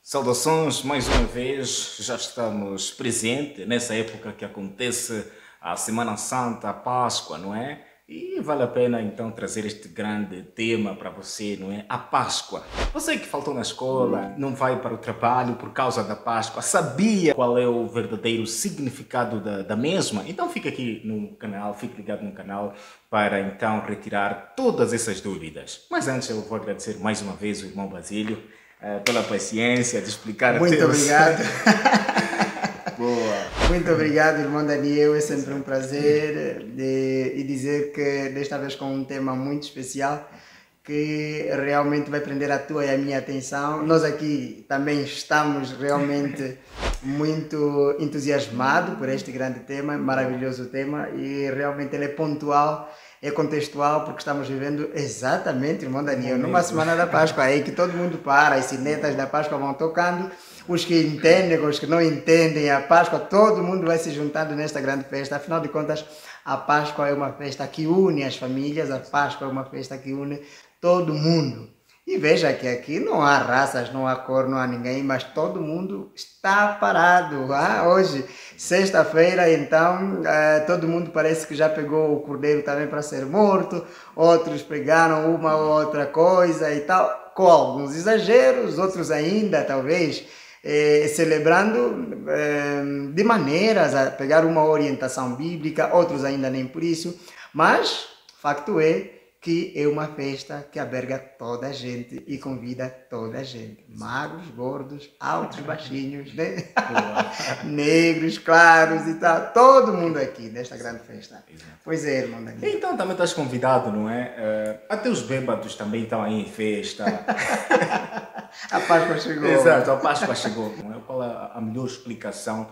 Saudações mais uma vez, já estamos presentes nessa época que acontece a Semana Santa, a Páscoa, não é? E vale a pena então trazer este grande tema para você, não é? A Páscoa. Você que faltou na escola, não vai para o trabalho por causa da Páscoa, sabia qual é o verdadeiro significado da mesma? Então fica aqui no canal, fique ligado no canal para então retirar todas essas dúvidas. Mas antes eu vou agradecer mais uma vez o irmão Basílio pela paciência de explicar a Muito temas. obrigado. Boa. Muito obrigado, irmão Daniel. É sempre um prazer e dizer que desta vez com um tema muito especial que realmente vai prender a tua e a minha atenção. Nós aqui também estamos realmente muito entusiasmados por este grande tema, maravilhoso tema, e realmente ele é pontual, é contextual, porque estamos vivendo exatamente, irmão Daniel, numa semana da Páscoa, aí que todo mundo para, as sinetas da Páscoa vão tocando, os que entendem, os que não entendem a Páscoa, todo mundo vai se juntando nesta grande festa. Afinal de contas, a Páscoa é uma festa que une as famílias, a Páscoa é uma festa que une todo mundo. E veja que aqui não há raças, não há cor, não há ninguém, mas todo mundo está parado. Hoje, sexta-feira, então, todo mundo parece que já pegou o cordeiro também para ser morto, outros pegaram uma ou outra coisa e tal, com alguns exageros, outros ainda, talvez, celebrando de maneiras a pegar uma orientação bíblica, outros ainda nem por isso, mas facto é que é uma festa que alberga toda a gente e convida toda a gente. Magros, gordos, altos, baixinhos, né? Negros, claros e tal. Todo mundo aqui nesta grande festa. Pois é, irmão Daniel. Então também estás convidado, não é? Até os bêbados também estão aí em festa. A Páscoa chegou. Exato, a Páscoa chegou. Não é? Qual a melhor explicação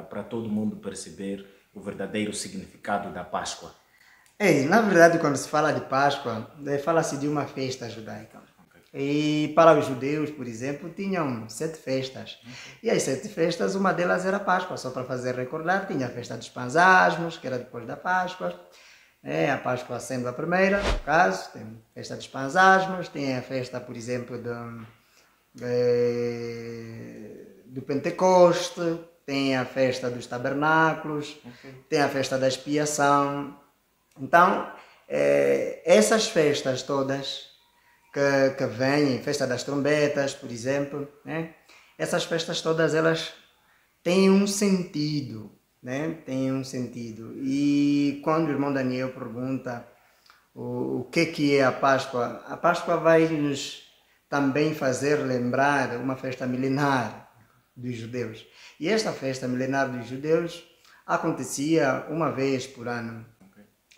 para todo mundo perceber o verdadeiro significado da Páscoa? Na verdade, quando se fala de Páscoa, fala-se de uma festa judaica. E para os judeus, por exemplo, tinham 7 festas. E as 7 festas, uma delas era Páscoa, só para fazer recordar, tinha a festa dos Pães Asmos, que era depois da Páscoa. A Páscoa sendo a primeira, no caso, tem a festa dos Pães Asmos, tem a festa, por exemplo, do Pentecoste, tem a festa dos Tabernáculos, tem a festa da expiação. Então, essas festas todas que vêm, festa das trombetas, por exemplo, né? Essas festas todas, elas têm um sentido, né? Têm um sentido. E quando o irmão Daniel pergunta o que é a Páscoa vai nos também fazer lembrar uma festa milenar dos judeus. E esta festa milenar dos judeus acontecia uma vez por ano.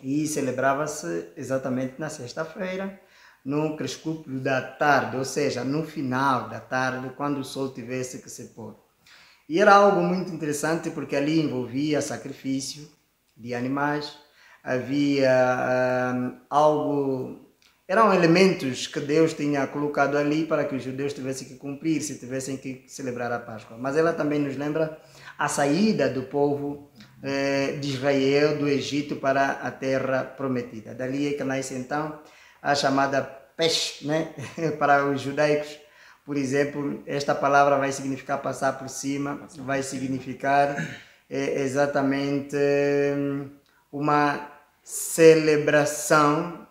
E celebrava-se exatamente na sexta-feira, no crepúsculo da tarde, ou seja, no final da tarde, quando o sol tivesse que se pôr. E era algo muito interessante porque ali envolvia sacrifício de animais, havia eram elementos que Deus tinha colocado ali para que os judeus tivessem que cumprir, se tivessem que celebrar a Páscoa. Mas ela também nos lembra a saída do povo de Israel, do Egito, para a terra prometida. Dali é que nasce então a chamada Pesh, né? Para os judaicos, por exemplo, esta palavra vai significar passar por cima, vai significar exatamente uma celebração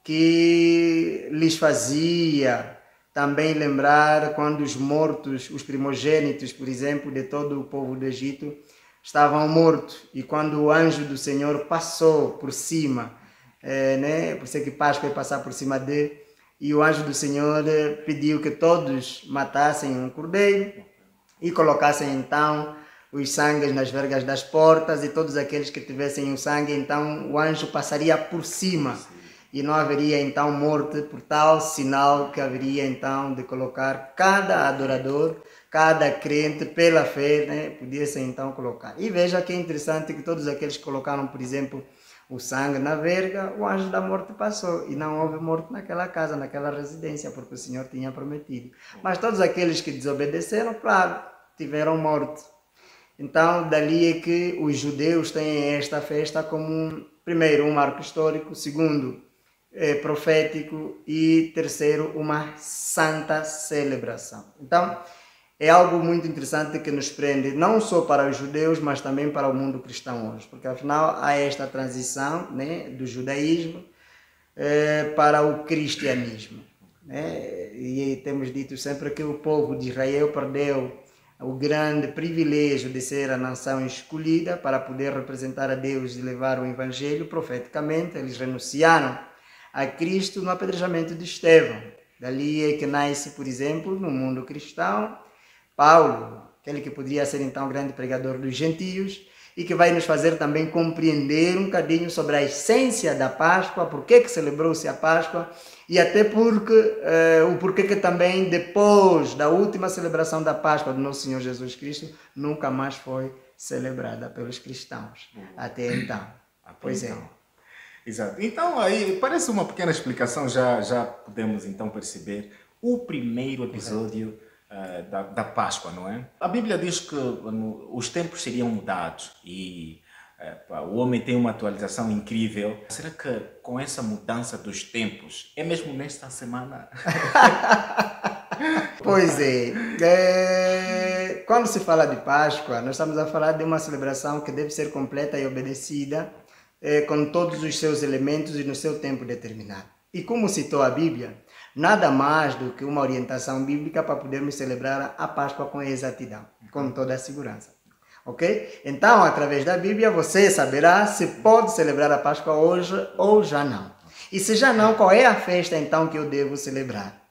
que lhes fazia também lembrar quando os mortos, os primogênitos, por exemplo, de todo o povo do Egito, estavam mortos, e quando o anjo do Senhor passou por cima, né? Por isso que Páscoa é passar por cima dele, e o anjo do Senhor pediu que todos matassem um cordeiro e colocassem então os sangues nas vergas das portas, e todos aqueles que tivessem o sangue, então o anjo passaria por cima e não haveria então morte, por tal sinal que haveria então de colocar cada adorador, cada crente pela fé, né, podia-se então colocar. E veja que é interessante que todos aqueles que colocaram, por exemplo, o sangue na verga, o anjo da morte passou e não houve morte naquela casa, naquela residência, porque o Senhor tinha prometido. Mas todos aqueles que desobedeceram, claro, tiveram morte. Então, dali é que os judeus têm esta festa como, primeiro, um marco histórico, segundo, profético, e terceiro, uma santa celebração. Então, é algo muito interessante que nos prende não só para os judeus, mas também para o mundo cristão hoje, porque afinal há esta transição, né, do judaísmo para o cristianismo, né? E temos dito sempre que o povo de Israel perdeu o grande privilégio de ser a nação escolhida para poder representar a Deus e levar o evangelho profeticamente. Eles renunciaram a Cristo no apedrejamento de Estevão. Dali é que nasce, por exemplo, no mundo cristão, Paulo, aquele que poderia ser então o grande pregador dos gentios e que vai nos fazer também compreender um bocadinho sobre a essência da Páscoa, por que celebrou-se a Páscoa e até o porquê que também depois da última celebração da Páscoa do nosso Senhor Jesus Cristo nunca mais foi celebrada pelos cristãos até então. Pois é. Exato. Então aí parece uma pequena explicação, já podemos então perceber o primeiro episódio da Páscoa, não é? A Bíblia diz que os tempos seriam mudados e o homem tem uma atualização incrível. Será que com essa mudança dos tempos, é mesmo nesta semana? Pois é. Quando se fala de Páscoa, nós estamos a falar de uma celebração que deve ser completa e obedecida com todos os seus elementos e no seu tempo determinado. E como citou a Bíblia, nada mais do que uma orientação bíblica para podermos celebrar a Páscoa com exatidão, com toda a segurança. Ok? Então, através da Bíblia, você saberá se pode celebrar a Páscoa hoje ou já não. E se já não, qual é a festa então que eu devo celebrar?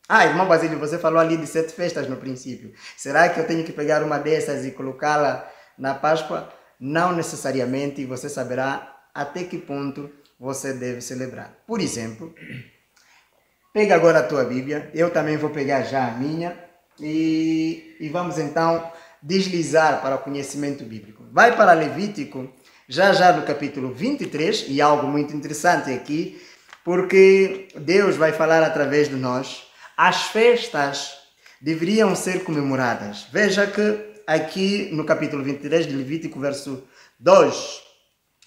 Irmão Basílio, você falou ali de 7 festas no princípio. Será que eu tenho que pegar uma dessas e colocá-la na Páscoa? Não necessariamente, você saberá até que ponto você deve celebrar. Por exemplo, pega agora a tua Bíblia, eu também vou pegar já a minha e vamos então deslizar para o conhecimento bíblico. Vai para Levítico, já no capítulo 23, e algo muito interessante aqui, porque Deus vai falar através de nós. As festas deveriam ser comemoradas. Veja que aqui no capítulo 23 de Levítico, verso 2,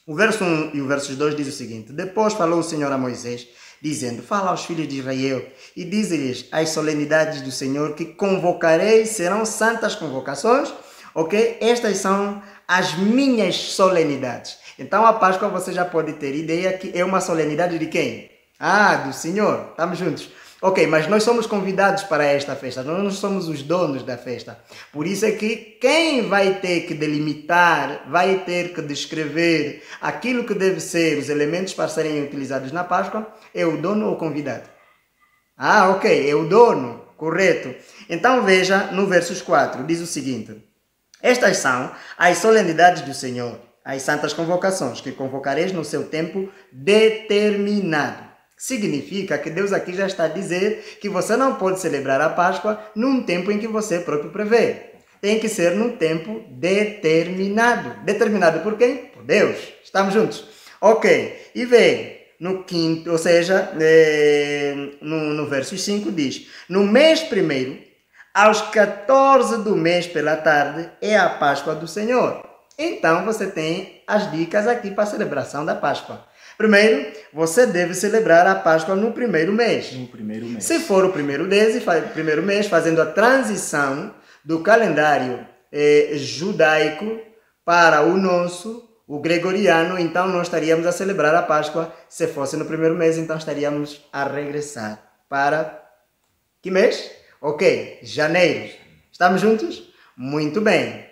o verso 1 e o verso 2 diz o seguinte: Depois falou o Senhor a Moisés, dizendo: Fala aos filhos de Israel e dize-lhes as solenidades do Senhor que convocarei, serão santas convocações, ok? Estas são as minhas solenidades. Então a Páscoa você já pode ter ideia que é uma solenidade de quem? Do Senhor. Estamos juntos. Ok, mas nós somos convidados para esta festa, nós não somos os donos da festa. Por isso é que quem vai ter que delimitar, vai ter que descrever aquilo que deve ser os elementos para serem utilizados na Páscoa, é o dono ou o convidado? Ok, é o dono, correto. Então veja no versos 4, diz o seguinte: Estas são as solenidades do Senhor, as santas convocações, que convocareis no seu tempo determinado. Significa que Deus aqui já está a dizer que você não pode celebrar a Páscoa num tempo em que você próprio prevê. Tem que ser num tempo determinado. Determinado por quem? Por Deus. Estamos juntos? Ok. E vem no quinto, ou seja, no verso 5 diz: No mês primeiro, aos 14 do mês pela tarde, é a Páscoa do Senhor. Então você tem as dicas aqui para a celebração da Páscoa. Primeiro, você deve celebrar a Páscoa no primeiro mês. No primeiro mês. Se for o primeiro mês, fazendo a transição do calendário judaico para o nosso, o gregoriano, então nós estaríamos a celebrar a Páscoa. Se fosse no primeiro mês, então estaríamos a regressar para que mês? Ok, janeiro. Estamos juntos? Muito bem.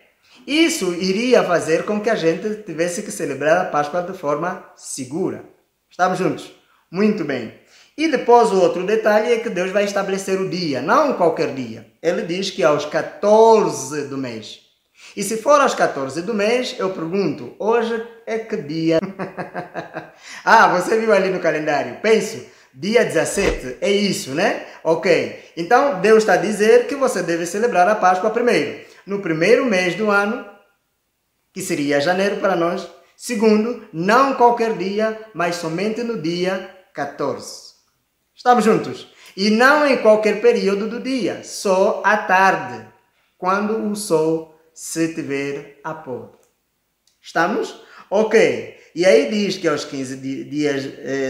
Isso iria fazer com que a gente tivesse que celebrar a Páscoa de forma segura. Estamos juntos? Muito bem. E depois o outro detalhe é que Deus vai estabelecer o dia, não qualquer dia. Ele diz que aos 14 do mês. E se for aos 14 do mês, eu pergunto, hoje é que dia? Você viu ali no calendário? Penso, dia 17, é isso, né? Ok. Então, Deus está a dizer que você deve celebrar a Páscoa primeiro. No primeiro mês do ano, que seria janeiro para nós. Segundo, não qualquer dia, mas somente no dia 14. Estamos juntos? E não em qualquer período do dia, só à tarde, quando o sol se estiver a pôr. Estamos? Ok. E aí diz que aos 15 dias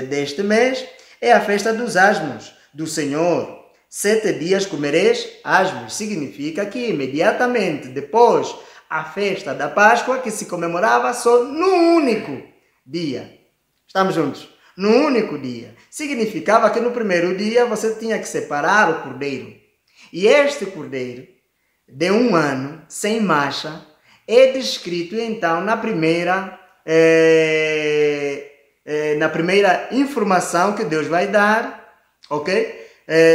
deste mês é a festa dos asmos do Senhor. 7 dias comereis asmos. Significa que imediatamente depois a festa da Páscoa, que se comemorava só no único dia. Estamos juntos? No único dia. Significava que no primeiro dia você tinha que separar o cordeiro. E este cordeiro, de 1 ano, sem mancha, é descrito então na primeira informação que Deus vai dar, ok?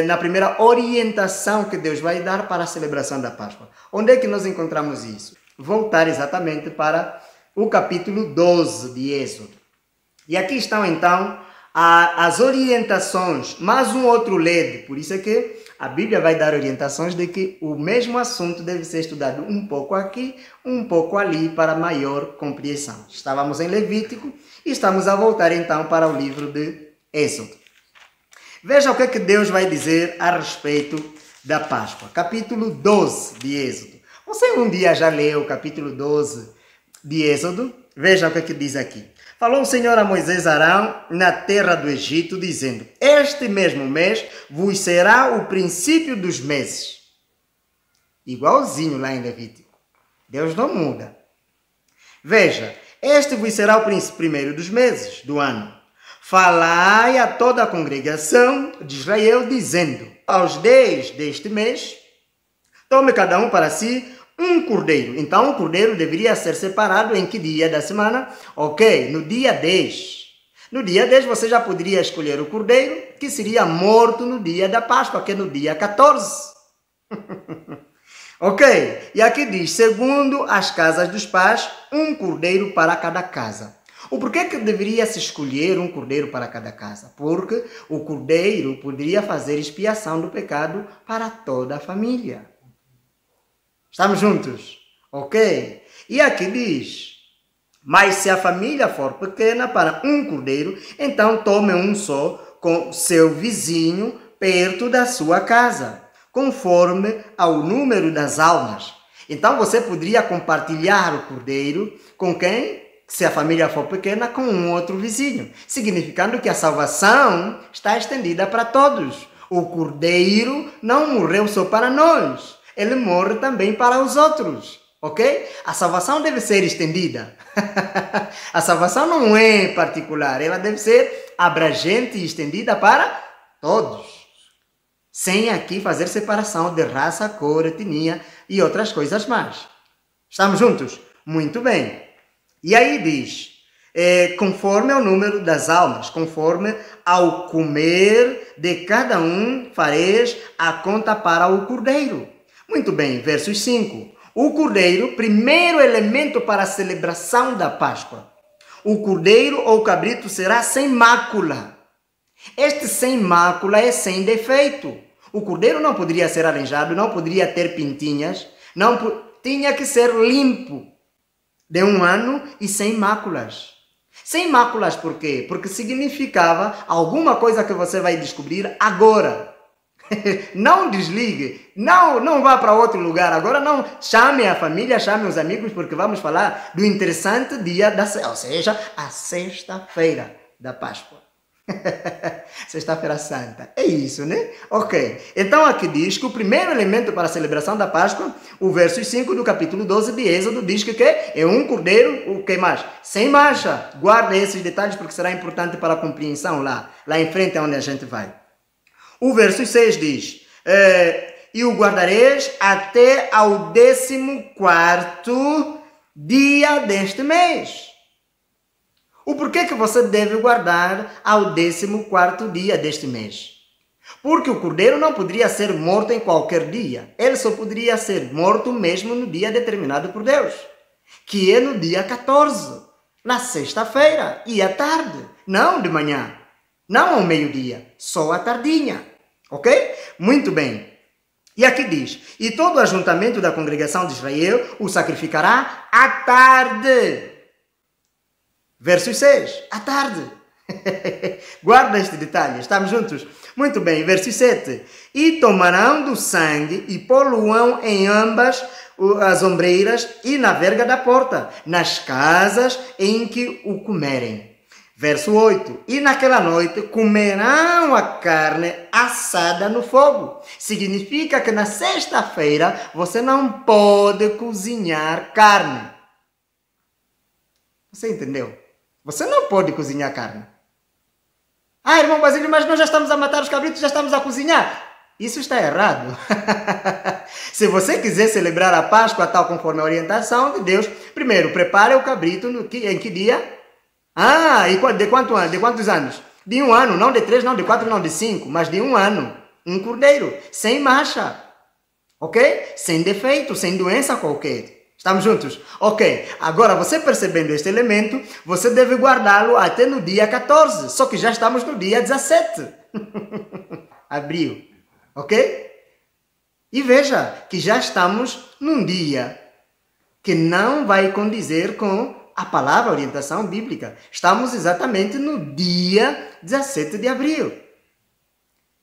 Na primeira orientação que Deus vai dar para a celebração da Páscoa. Onde é que nós encontramos isso? Voltar exatamente para o capítulo 12 de Êxodo. E aqui estão então as orientações, mais um outro LED. Por isso é que a Bíblia vai dar orientações de que o mesmo assunto deve ser estudado um pouco aqui, um pouco ali, para maior compreensão. Estávamos em Levítico e estamos a voltar então para o livro de Êxodo. Veja o que é que Deus vai dizer a respeito da Páscoa. Capítulo 12 de Êxodo. Você um dia já leu o capítulo 12 de Êxodo? Veja o que é que diz aqui. Falou o Senhor a Moisés e Arão na terra do Egito, dizendo: este mesmo mês vos será o princípio dos meses. Igualzinho lá em Levítico. Deus não muda. Veja, este vos será o primeiro dos meses do ano. Falai a toda a congregação de Israel, dizendo: aos 10 deste mês, tome cada um para si um cordeiro. Então, o cordeiro deveria ser separado em que dia da semana? Ok, no dia 10. No dia 10 você já poderia escolher o cordeiro que seria morto no dia da Páscoa, que é no dia 14. Ok, e aqui diz, segundo as casas dos pais, um cordeiro para cada casa. O porquê que deveria se escolher um cordeiro para cada casa? Porque o cordeiro poderia fazer expiação do pecado para toda a família. Estamos juntos? Ok? E aqui diz, mas se a família for pequena para um cordeiro, então tome um só com seu vizinho perto da sua casa, conforme ao número das almas. Então você poderia compartilhar o cordeiro com quem? Se a família for pequena, com um outro vizinho, significando que a salvação está estendida para todos. O cordeiro não morreu só para nós, ele morre também para os outros, ok? A salvação deve ser estendida. A salvação não é particular, ela deve ser abrangente e estendida para todos, sem aqui fazer separação de raça, cor, etnia e outras coisas mais. Estamos juntos? Muito bem. E aí diz, conforme ao número das almas, conforme ao comer de cada um, fareis a conta para o cordeiro. Muito bem, versos 5. O cordeiro, primeiro elemento para a celebração da Páscoa. O cordeiro ou cabrito será sem mácula. Este sem mácula é sem defeito. O cordeiro não poderia ser aleijado, não poderia ter pintinhas, tinha que ser limpo. De 1 ano e sem máculas. Sem máculas por quê? Porque significava alguma coisa que você vai descobrir agora. Não desligue, não vá para outro lugar agora, não. Chame a família, chame os amigos, porque vamos falar do interessante dia ou seja, a sexta-feira da Páscoa. Sexta-feira Santa. É isso, né? Ok. Então aqui diz que o primeiro elemento para a celebração da Páscoa, o verso 5 do capítulo 12 de Êxodo, diz que é um cordeiro, o que mais? Sem mancha. Guarda esses detalhes porque será importante para a compreensão lá em frente é onde a gente vai. O verso 6 diz, e o guardareis até ao 14º dia deste mês. O porquê que você deve guardar ao 14º dia deste mês? Porque o cordeiro não poderia ser morto em qualquer dia. Ele só poderia ser morto mesmo no dia determinado por Deus, que é no dia 14, na sexta-feira, e à tarde, não de manhã, não ao meio-dia, só à tardinha. Ok? Muito bem. E aqui diz, e todo o ajuntamento da congregação de Israel o sacrificará à tarde. Verso 6, à tarde. Guarda este detalhe, estamos juntos? Muito bem, verso 7. E tomarão do sangue e pô-lo-ão em ambas as ombreiras e na verga da porta, nas casas em que o comerem. Verso 8. E naquela noite comerão a carne assada no fogo. Significa que na sexta-feira você não pode cozinhar carne. Você entendeu? Você não pode cozinhar carne. Ah, irmão Basílio, mas nós já estamos a matar os cabritos, já estamos a cozinhar. Isso está errado. Se você quiser celebrar a Páscoa tal conforme a orientação de Deus, primeiro, prepare o cabrito em que dia? Ah, e de quantos anos? De 1 ano, não de 3, não de 4, não de 5, mas de 1 ano. Um cordeiro, sem mancha. Ok? Sem defeito, sem doença qualquer. Estamos juntos? Ok. Agora, você percebendo este elemento, você deve guardá-lo até no dia 14. Só que já estamos no dia 17. Abril. Ok? E veja que já estamos num dia que não vai condizer com a palavra orientação bíblica. Estamos exatamente no dia 17 de abril.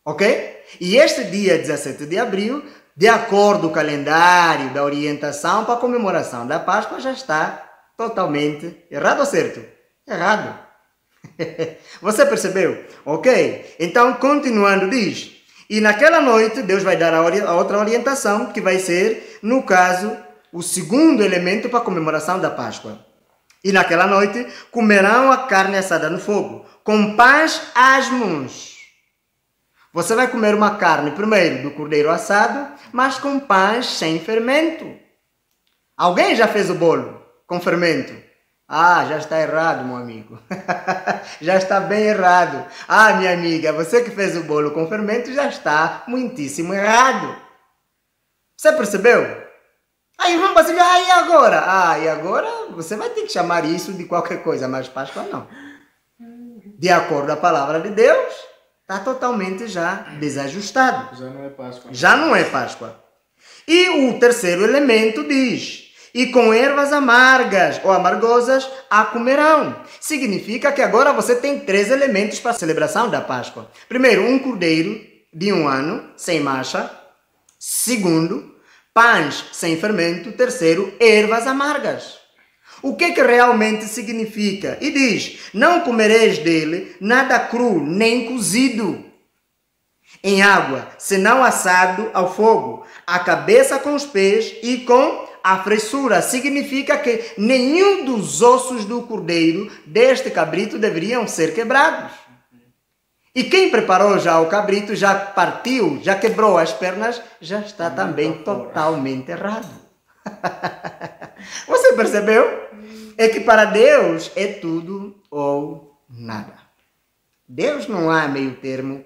Ok? E este dia 17 de abril, de acordo com o calendário da orientação para a comemoração da Páscoa, já está totalmente errado ou certo? Errado. Você percebeu? Ok? Então, continuando, diz: e naquela noite Deus vai dar a outra orientação, que vai ser, no caso, o segundo elemento para a comemoração da Páscoa. E naquela noite comerão a carne assada no fogo, com pães asmos. Você vai comer uma carne, primeiro, do cordeiro assado, mas com pães sem fermento. Alguém já fez o bolo com fermento? Ah, já está errado, meu amigo. Já está bem errado. Ah, minha amiga, você que fez o bolo com fermento já está muitíssimo errado. Você percebeu? Aí, irmão Basílio, e agora? E agora você vai ter que chamar isso de qualquer coisa, mas Páscoa não. De acordo com a palavra de Deus, está totalmente já desajustado. Já não é Páscoa. Já não é Páscoa. E o terceiro elemento diz: e com ervas amargas ou amargosas a comerão. Significa que agora você tem 3 elementos para a celebração da Páscoa. Primeiro, um cordeiro de 1 ano, sem mancha. Segundo, pães sem fermento. Terceiro, ervas amargas. O que realmente significa? E diz: não comereis dele nada cru, nem cozido em água, senão assado ao fogo, a cabeça com os pés e com a fressura. Significa que nenhum dos ossos do cordeiro deste cabrito deveriam ser quebrados. E quem preparou já o cabrito, já partiu, já quebrou as pernas, já está também totalmente errado. Você percebeu? É que para Deus é tudo ou nada. Deus não há meio termo.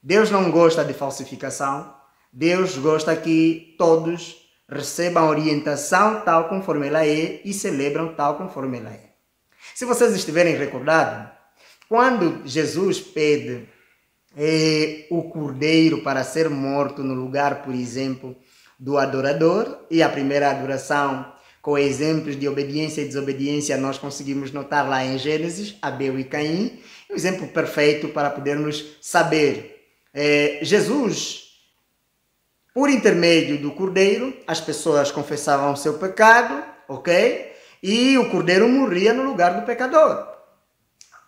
Deus não gosta de falsificação. Deus gosta que todos recebam orientação tal conforme ela é e celebram tal conforme ela é. Se vocês estiverem recordados, quando Jesus pede o cordeiro para ser morto no lugar, por exemplo, do adorador, e a primeira adoração com exemplos de obediência e desobediência nós conseguimos notar lá em Gênesis, Abel e Caim, um exemplo perfeito para podermos saber. Jesus, por intermédio do cordeiro, as pessoas confessavam o seu pecado, ok? E o cordeiro morria no lugar do pecador.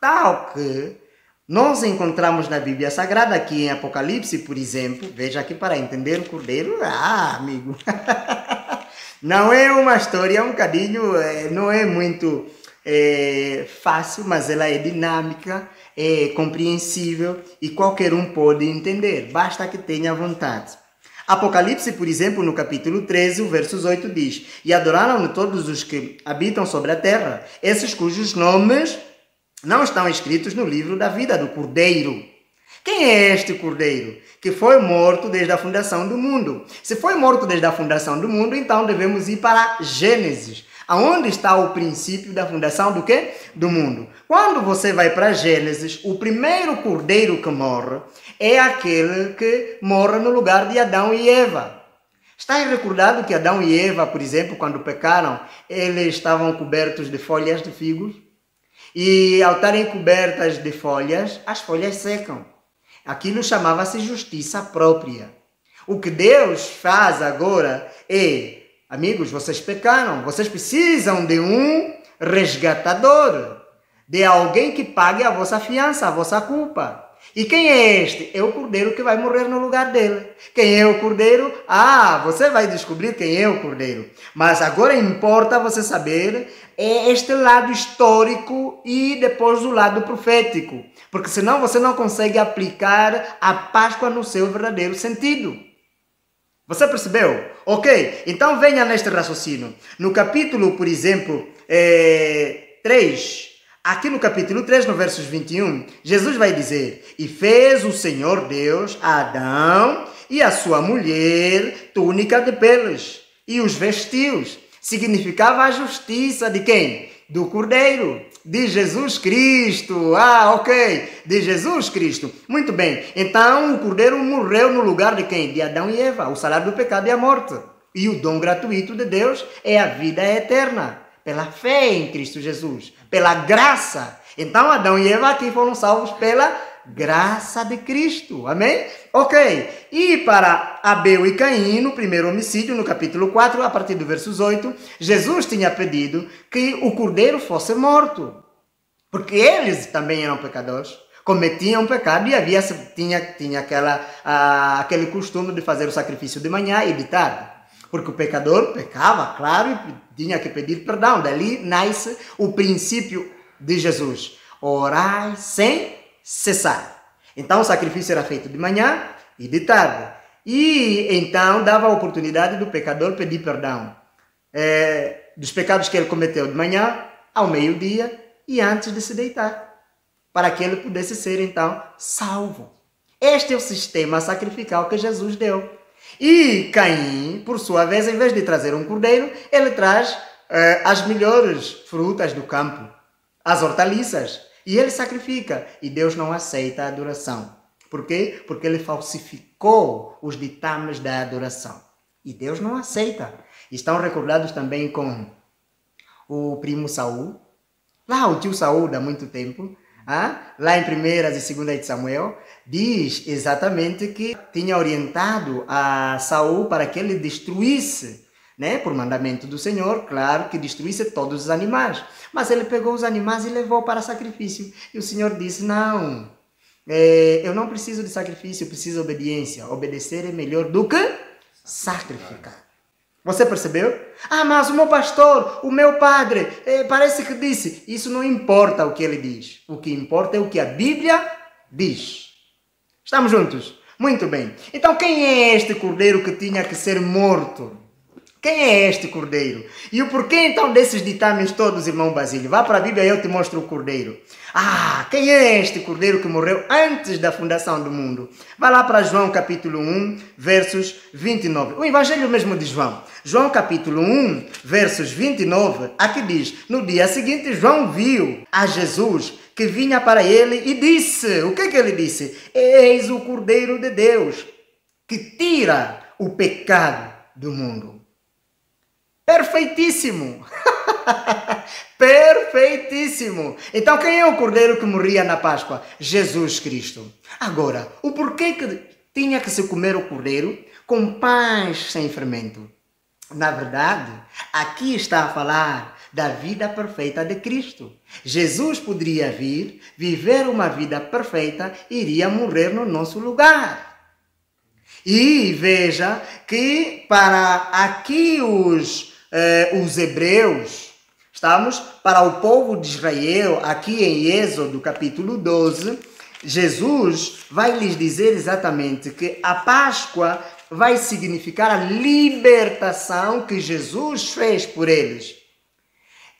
Tal que nós encontramos na Bíblia Sagrada, aqui em Apocalipse, por exemplo, veja aqui para entender o cordeiro, amigo, não é uma história um bocadinho, não é muito fácil, mas ela é dinâmica, é compreensível e qualquer um pode entender, basta que tenha vontade. Apocalipse, por exemplo, no capítulo 13, o versos 8 diz: e adoraram-no todos os que habitam sobre a terra, esses cujos nomes não estão escritos no livro da vida do Cordeiro. Quem é este Cordeiro? Que foi morto desde a fundação do mundo. Se foi morto desde a fundação do mundo, então devemos ir para Gênesis. Aonde está o princípio da fundação do quê? Do mundo. Quando você vai para Gênesis, o primeiro cordeiro que morre é aquele que morre no lugar de Adão e Eva. Está recordado que Adão e Eva, por exemplo, quando pecaram, eles estavam cobertos de folhas de figos? E ao estarem cobertas de folhas, as folhas secam. Aquilo chamava-se justiça própria. O que Deus faz agora é: amigos, vocês pecaram, vocês precisam de um resgatador. de alguém que pague a vossa fiança, a vossa culpa. E quem é este? É o cordeiro que vai morrer no lugar dele. Quem é o cordeiro? Ah, você vai descobrir quem é o cordeiro. Mas agora importa você saber este lado histórico e depois o lado profético. Porque senão você não consegue aplicar a Páscoa no seu verdadeiro sentido. Você percebeu? Ok, então venha neste raciocínio. No capítulo, por exemplo, 3... Aqui no capítulo 3, no versos 21, Jesus vai dizer: E fez o Senhor Deus a Adão e a sua mulher túnica de peles, e os vestiu. Significava a justiça de quem? Do Cordeiro, de Jesus Cristo. Ah, ok, de Jesus Cristo. Muito bem, então o Cordeiro morreu no lugar de quem? De Adão e Eva. O salário do pecado é a morte. E o dom gratuito de Deus é a vida eterna. Pela fé em Cristo Jesus, pela graça. Então Adão e Eva aqui foram salvos pela graça de Cristo. Amém? Ok. E para Abel e Caim, no primeiro homicídio, no capítulo 4, a partir do versos 8, Jesus tinha pedido que o cordeiro fosse morto. Porque eles também eram pecadores, cometiam pecado e tinha aquele costume de fazer o sacrifício de manhã e de tarde. Porque o pecador pecava, claro, e tinha que pedir perdão. Dali nasce o princípio de Jesus. Orai sem cessar. Então o sacrifício era feito de manhã e de tarde. E então dava a oportunidade do pecador pedir perdão dos pecados que ele cometeu de manhã, ao meio-dia e antes de se deitar. Para que ele pudesse ser então salvo. Este é o sistema sacrificial que Jesus deu. E Caim, por sua vez, em vez de trazer um cordeiro, ele traz as melhores frutas do campo, as hortaliças, e ele sacrifica. E Deus não aceita a adoração. Por quê? Porque ele falsificou os ditames da adoração. E Deus não aceita. Estão recordados também com o primo Saul, lá o tio Saul há muito tempo, lá em 1ª e 2ª de Samuel, diz exatamente que tinha orientado a Saul para que ele destruísse, né, por mandamento do Senhor, claro, que destruísse todos os animais. Mas ele pegou os animais e levou para sacrifício. E o Senhor disse, não, eu não preciso de sacrifício, eu preciso de obediência. Obedecer é melhor do que sacrificar. Você percebeu? Ah, mas o meu pastor, o meu padre, parece que disse. Isso não importa o que ele diz. O que importa é o que a Bíblia diz. Estamos juntos? Muito bem. Então quem é este cordeiro que tinha que ser morto? Quem é este cordeiro? E o porquê então desses ditames todos, irmão Basílio? Vá para a Bíblia e eu te mostro o cordeiro. Ah, quem é este cordeiro que morreu antes da fundação do mundo? Vá lá para João capítulo 1, versos 29. O evangelho mesmo de João. João capítulo 1, versos 29, aqui diz, no dia seguinte João viu a Jesus que vinha para ele e disse, o que ele disse? Eis o Cordeiro de Deus que tira o pecado do mundo. Perfeitíssimo! Perfeitíssimo! Então quem é o cordeiro que morria na Páscoa? Jesus Cristo. Agora, o porquê que tinha que se comer o cordeiro com pães sem fermento? Na verdade, aqui está a falar da vida perfeita de Cristo. Jesus poderia vir, viver uma vida perfeita, iria morrer no nosso lugar. E veja que para aqui os hebreus, para o povo de Israel, aqui em Êxodo capítulo 12, Jesus vai lhes dizer exatamente que a Páscoa vai significar a libertação que Jesus fez por eles.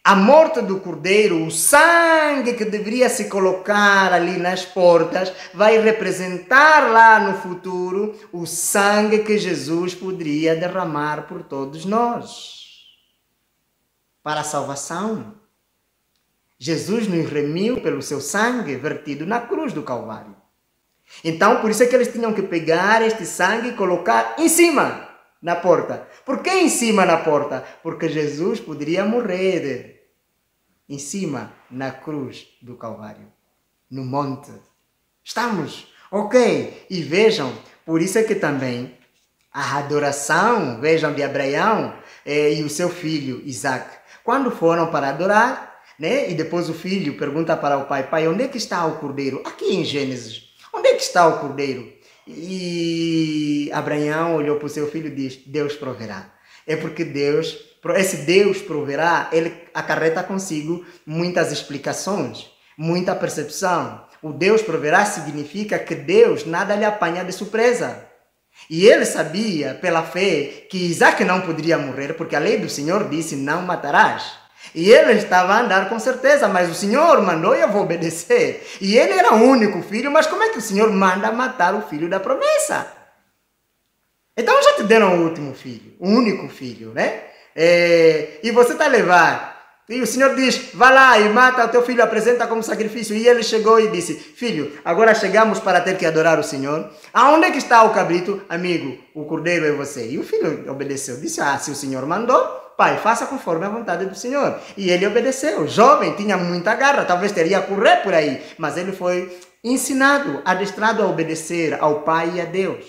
A morte do cordeiro, o sangue que deveria se colocar ali nas portas, vai representar lá no futuro o sangue que Jesus poderia derramar por todos nós. Para a salvação. Jesus nos remiu pelo seu sangue vertido na cruz do Calvário. Então, por isso é que eles tinham que pegar este sangue e colocar em cima na porta. Por que em cima na porta? Porque Jesus poderia morrer em cima na cruz do Calvário, no monte. Estamos? Ok. E vejam, por isso é que também a adoração, vejam, de Abraão e o seu filho Isaac, quando foram para adorar, né? E depois o filho pergunta para o pai, pai, onde é que está o cordeiro? Aqui em Gênesis, onde é que está o cordeiro? E Abraão olhou para o seu filho e disse, Deus proverá. É porque esse Deus proverá, ele acarreta consigo muitas explicações, muita percepção. O Deus proverá significa que Deus nada lhe apanha de surpresa. E ele sabia, pela fé, que Isaac não poderia morrer, porque a lei do Senhor disse, não matarás. E ele estava a andar com certeza, mas o Senhor mandou e eu vou obedecer. E ele era o único filho, mas como é que o Senhor manda matar o filho da promessa? Então já te deram o último filho, o único filho, né? E você está a levar. E o Senhor diz, vá lá e mata o teu filho, apresenta como sacrifício. E ele chegou e disse, filho, agora chegamos para ter que adorar o Senhor. Aonde é que está o cabrito? Amigo, o cordeiro é você. E o filho obedeceu, disse, se o Senhor mandou, pai, faça conforme a vontade do Senhor. E ele obedeceu. Jovem, tinha muita garra, talvez teria a correr por aí. Mas ele foi ensinado, adestrado a obedecer ao pai e a Deus.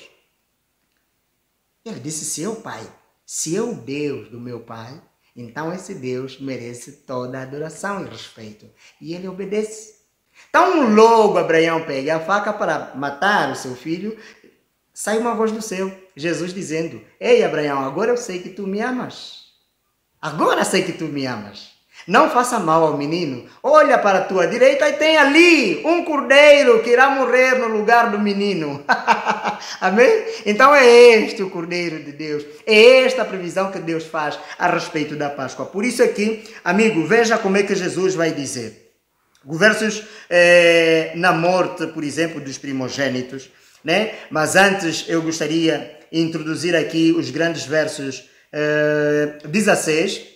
Ele disse, se é o Deus do meu pai, então esse Deus merece toda a adoração e respeito. E ele obedece. Então logo Abraão pega a faca para matar o seu filho, sai uma voz do céu, Jesus dizendo, ei Abraão, agora eu sei que tu me amas. Agora sei que tu me amas. Não faça mal ao menino. Olha para a tua direita e tem ali um cordeiro que irá morrer no lugar do menino. Amém? Então é este o cordeiro de Deus. É esta a previsão que Deus faz a respeito da Páscoa. Por isso aqui, amigo, veja como é que Jesus vai dizer. Versos na morte, por exemplo, dos primogênitos, né? Mas antes eu gostaria de introduzir aqui os grandes versos 16,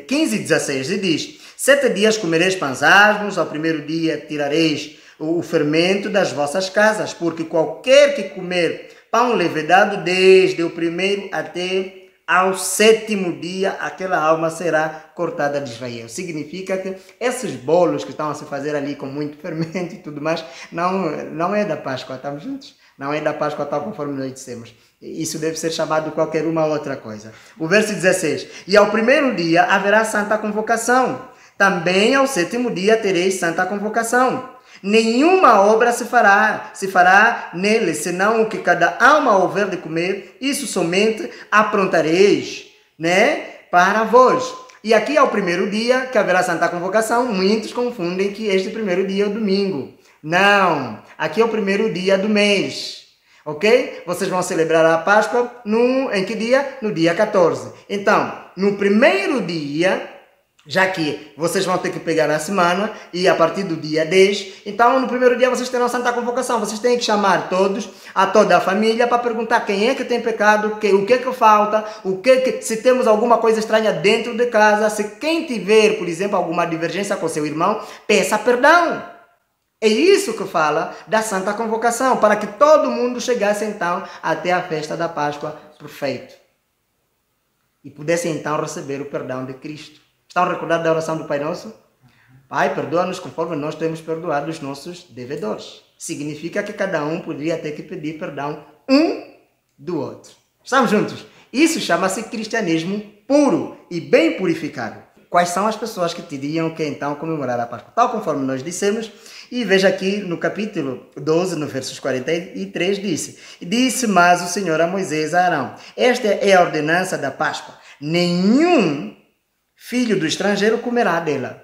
15 e 16, e diz, 7 dias comereis pães asmos, ao primeiro dia tirareis o fermento das vossas casas, porque qualquer que comer pão levedado desde o primeiro até ao 7º dia, aquela alma será cortada de Israel. Significa que esses bolos que estão a se fazer ali com muito fermento e tudo mais, não é da Páscoa, estamos juntos? Não é da Páscoa tal conforme nós dissemos. Isso deve ser chamado de qualquer uma outra coisa. O verso 16. E ao primeiro dia haverá santa convocação. Também ao 7º dia tereis santa convocação. Nenhuma obra se fará nele, senão o que cada alma houver de comer, isso somente aprontareis, né, para vós. E aqui é o primeiro dia que haverá santa convocação. Muitos confundem que este primeiro dia é o domingo. Não, aqui é o primeiro dia do mês. Ok? Vocês vão celebrar a Páscoa em que dia? No dia 14. Então, no primeiro dia, já que vocês vão ter que pegar a semana, e a partir do dia 10, então no primeiro dia vocês terão santa convocação. Vocês têm que chamar toda a família, para perguntar quem é que tem pecado, o que é que falta, se temos alguma coisa estranha dentro de casa, se quem tiver, por exemplo, alguma divergência com seu irmão, peça perdão. É isso que fala da Santa Convocação, para que todo mundo chegasse então até a festa da Páscoa perfeito. E pudesse então receber o perdão de Cristo. Estão recordados da oração do Pai Nosso? Pai, perdoa-nos conforme nós temos perdoado os nossos devedores. Significa que cada um poderia ter que pedir perdão um do outro. Estamos juntos? Isso chama-se cristianismo puro e bem purificado. Quais são as pessoas que teriam que então comemorar a Páscoa? Tal conforme nós dissemos. E veja aqui no capítulo 12, no versos 43, disse mais o Senhor a Moisés e a Arão, esta é a ordenança da Páscoa, nenhum filho do estrangeiro comerá dela.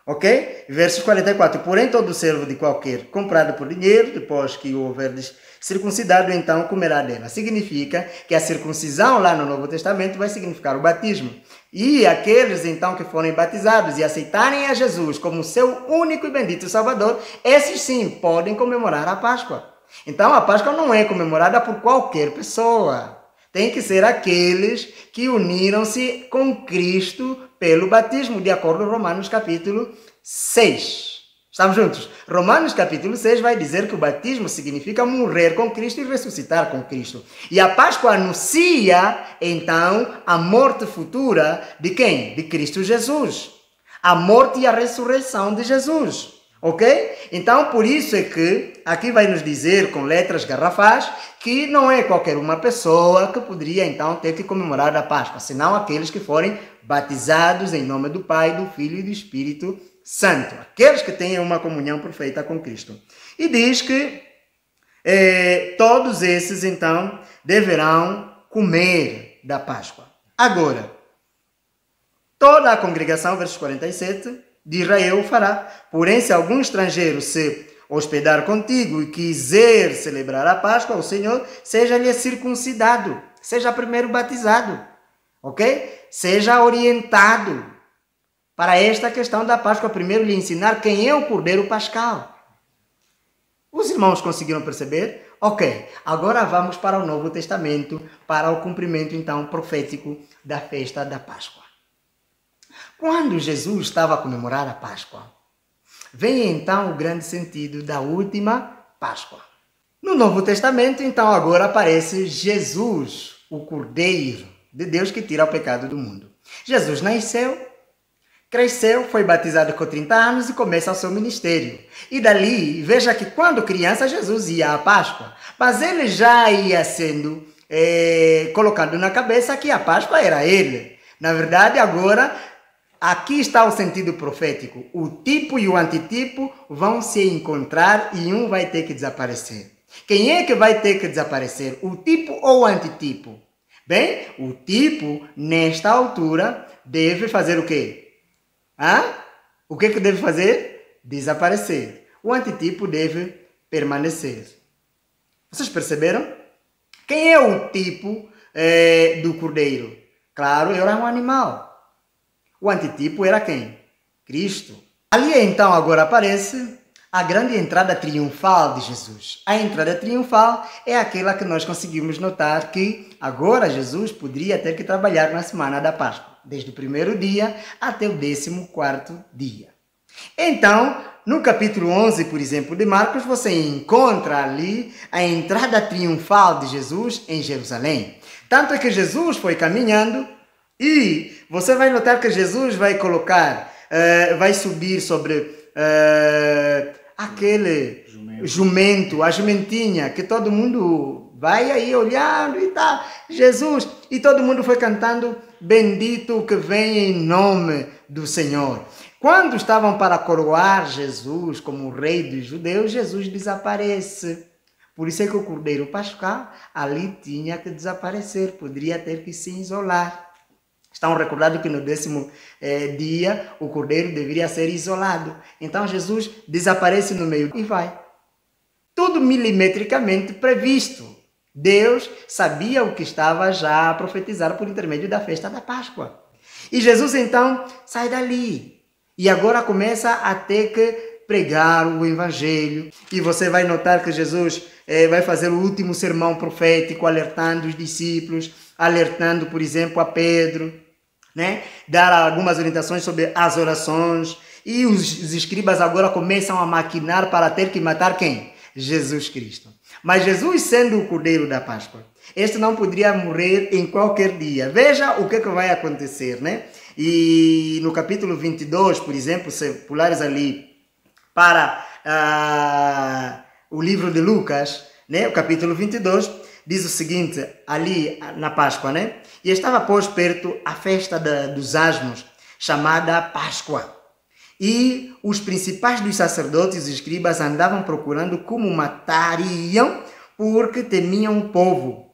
Ok? Versos 44, porém todo servo de qualquer comprado por dinheiro, depois que o houverdes circuncidado, então comerá dela. Significa que a circuncisão lá no Novo Testamento vai significar o batismo. E aqueles então que forem batizados e aceitarem a Jesus como seu único e bendito Salvador, esses sim podem comemorar a Páscoa. Então a Páscoa não é comemorada por qualquer pessoa. Tem que ser aqueles que uniram-se com Cristo pelo batismo, de acordo com Romanos capítulo 6. Estamos juntos? Romanos capítulo 6 vai dizer que o batismo significa morrer com Cristo e ressuscitar com Cristo. E a Páscoa anuncia, então, a morte futura de quem? De Cristo Jesus. A morte e a ressurreição de Jesus. Ok? Então, por isso é que aqui vai nos dizer com letras garrafais que não é qualquer uma pessoa que poderia então ter que comemorar a Páscoa, senão aqueles que forem batizados em nome do Pai, do Filho e do Espírito Santo, aqueles que tenham uma comunhão perfeita com Cristo. E diz que todos esses então deverão comer da Páscoa. Agora, toda a congregação, verso 47, de Israel o fará. Porém, se algum estrangeiro se hospedar contigo e quiser celebrar a Páscoa ao Senhor, seja-lhe circuncidado, seja primeiro batizado, ok? Seja orientado para esta questão da Páscoa, primeiro lhe ensinar quem é o Cordeiro Pascal. Os irmãos conseguiram perceber? Ok, agora vamos para o Novo Testamento, para o cumprimento então profético da festa da Páscoa. Quando Jesus estava a comemorar a Páscoa, vem então o grande sentido da última Páscoa. No Novo Testamento, então, agora aparece Jesus, o Cordeiro de Deus que tira o pecado do mundo. Jesus nasceu, cresceu, foi batizado com 30 anos e começa o seu ministério. E dali, veja que quando criança, Jesus ia à Páscoa, mas ele já ia sendo colocado na cabeça que a Páscoa era ele. Na verdade, agora, aqui está o sentido profético. O tipo e o antitipo vão se encontrar e um vai ter que desaparecer. Quem é que vai ter que desaparecer? O tipo ou o antitipo? Bem, o tipo, nesta altura, deve fazer o quê? O que deve fazer? Desaparecer. O antitipo deve permanecer. Vocês perceberam? Quem é o tipo do cordeiro? Claro, era um animal. O antitipo era quem? Cristo. Ali então agora aparece a grande entrada triunfal de Jesus. A entrada triunfal é aquela que nós conseguimos notar que agora Jesus poderia ter que trabalhar na semana da Páscoa, desde o primeiro dia até o 14º dia. Então, no capítulo 11, por exemplo, de Marcos, você encontra ali a entrada triunfal de Jesus em Jerusalém. Tanto é que Jesus foi caminhando e você vai notar que Jesus vai colocar, vai subir sobre aquele jumento, a jumentinha, que todo mundo vai aí olhando e tá, Jesus, e todo mundo foi cantando, bendito o que vem em nome do Senhor. Quando estavam para coroar Jesus como rei dos judeus, Jesus desaparece. Por isso é que o Cordeiro Pascal ali tinha que desaparecer, poderia ter que se isolar. Estão recordados que no 10º dia o cordeiro deveria ser isolado. Então Jesus desaparece no meio e vai. Tudo milimetricamente previsto. Deus sabia o que estava já a profetizar por intermédio da festa da Páscoa. E Jesus então sai dali. E agora começa a ter que pregar o Evangelho. E você vai notar que Jesus vai fazer o último sermão profético, alertando os discípulos, alertando, por exemplo, a Pedro, né? Dar algumas orientações sobre as orações. E os escribas agora começam a maquinar para ter que matar quem? Jesus Cristo. Mas Jesus, sendo o Cordeiro da Páscoa, este não poderia morrer em qualquer dia. Veja o que vai acontecer, né? E no capítulo 22, por exemplo, se pulares ali para o livro de Lucas, né? O capítulo 22, diz o seguinte, ali na Páscoa, né? E estava, pois, perto a festa dos asmos, chamada Páscoa. E os principais dos sacerdotes e escribas andavam procurando como matariam, porque temiam o povo.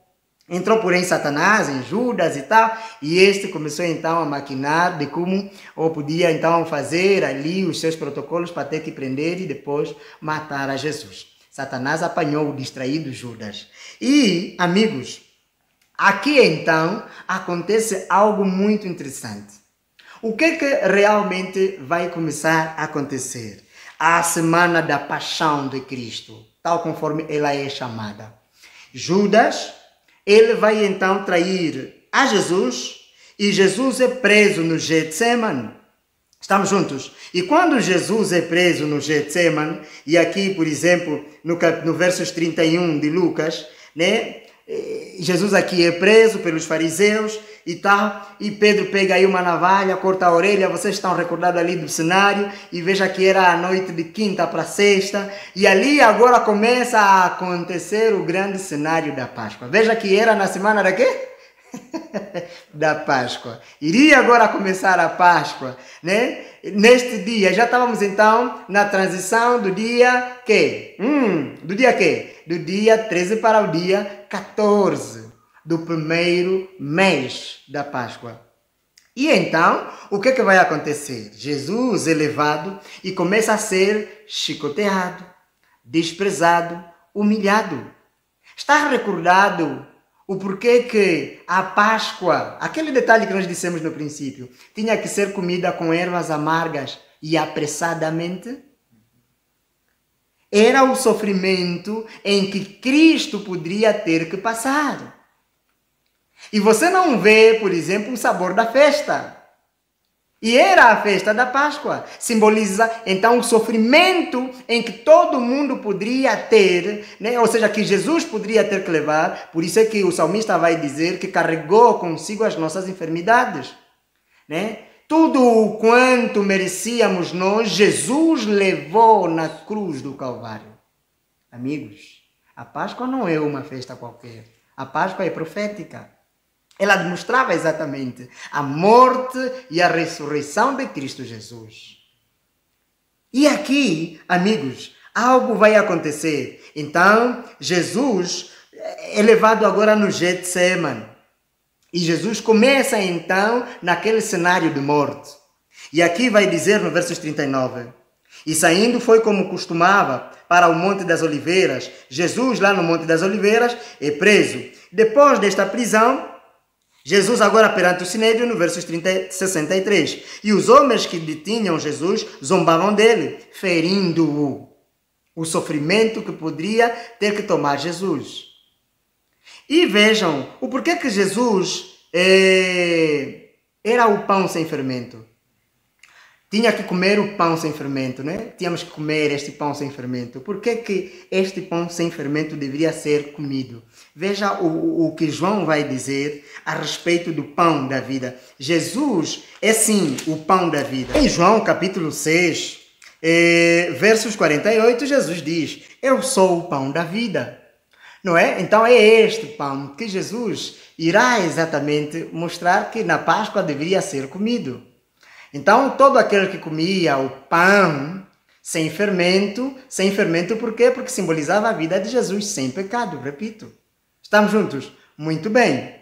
Entrou, porém, Satanás em Judas e tal, e este começou então a maquinar de como podia então fazer ali os seus protocolos para ter que prender e depois matar a Jesus. Satanás apanhou o distraído Judas. E, amigos, aqui então acontece algo muito interessante. O que realmente vai começar a acontecer? A semana da paixão de Cristo, tal conforme ela é chamada. Judas, ele vai então trair a Jesus e Jesus é preso no Getsemane. Estamos juntos? E quando Jesus é preso no Getsemane, e aqui, por exemplo, no versos 31 de Lucas, né? Jesus aqui é preso pelos fariseus e tal, e Pedro pega aí uma navalha, corta a orelha. Vocês estão recordados ali do cenário, e veja que era a noite de quinta para sexta, e ali agora começa a acontecer o grande cenário da Páscoa. Veja que era na semana da quê? Da Páscoa. Iria agora começar a Páscoa, né? Neste dia, já estávamos então na transição do dia quê? Do dia quê? Do dia 13 para o dia 14 do primeiro mês da Páscoa. E então, o que vai acontecer? Jesus é levado e começa a ser chicoteado, desprezado, humilhado. Está recordado o porquê que a Páscoa, aquele detalhe que nós dissemos no princípio, tinha que ser comida com ervas amargas e apressadamente? Era o sofrimento em que Cristo poderia ter que passar. E você não vê, por exemplo, o sabor da festa. E era a festa da Páscoa. Simboliza, então, o sofrimento em que todo mundo poderia ter, né? Ou seja, que Jesus poderia ter que levar. Por isso é que o salmista vai dizer que carregou consigo as nossas enfermidades, né? Tudo o quanto merecíamos nós, Jesus levou na cruz do Calvário. Amigos, a Páscoa não é uma festa qualquer. A Páscoa é profética. Ela demonstrava exatamente a morte e a ressurreição de Cristo Jesus. E aqui, amigos, algo vai acontecer. Então, Jesus é levado agora no Getsemane. E Jesus começa então naquele cenário de morte. E aqui vai dizer no versos 39. E saindo foi como costumava para o Monte das Oliveiras. Jesus lá no Monte das Oliveiras é preso. Depois desta prisão, Jesus agora perante o Sinédrio, no versos 63. E os homens que detinham Jesus zombavam dele, ferindo-o. O sofrimento que poderia ter que tomar Jesus. E vejam, o porquê que Jesus era o pão sem fermento. Tinha que comer o pão sem fermento, né? Tínhamos que comer este pão sem fermento. Por que este pão sem fermento deveria ser comido? Veja o que João vai dizer a respeito do pão da vida. Jesus é sim o pão da vida. Em João capítulo 6, versos 48, Jesus diz: eu sou o pão da vida. Não é? Então é este pão que Jesus irá exatamente mostrar que na Páscoa deveria ser comido. Então, todo aquele que comia o pão sem fermento por quê? Porque simbolizava a vida de Jesus sem pecado, repito. Estamos juntos? Muito bem.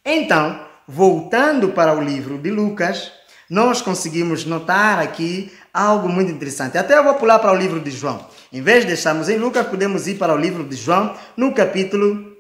Então, voltando para o livro de Lucas, nós conseguimos notar aqui algo muito interessante. Até eu vou pular para o livro de João. Em vez de estarmos em Lucas, podemos ir para o livro de João, no capítulo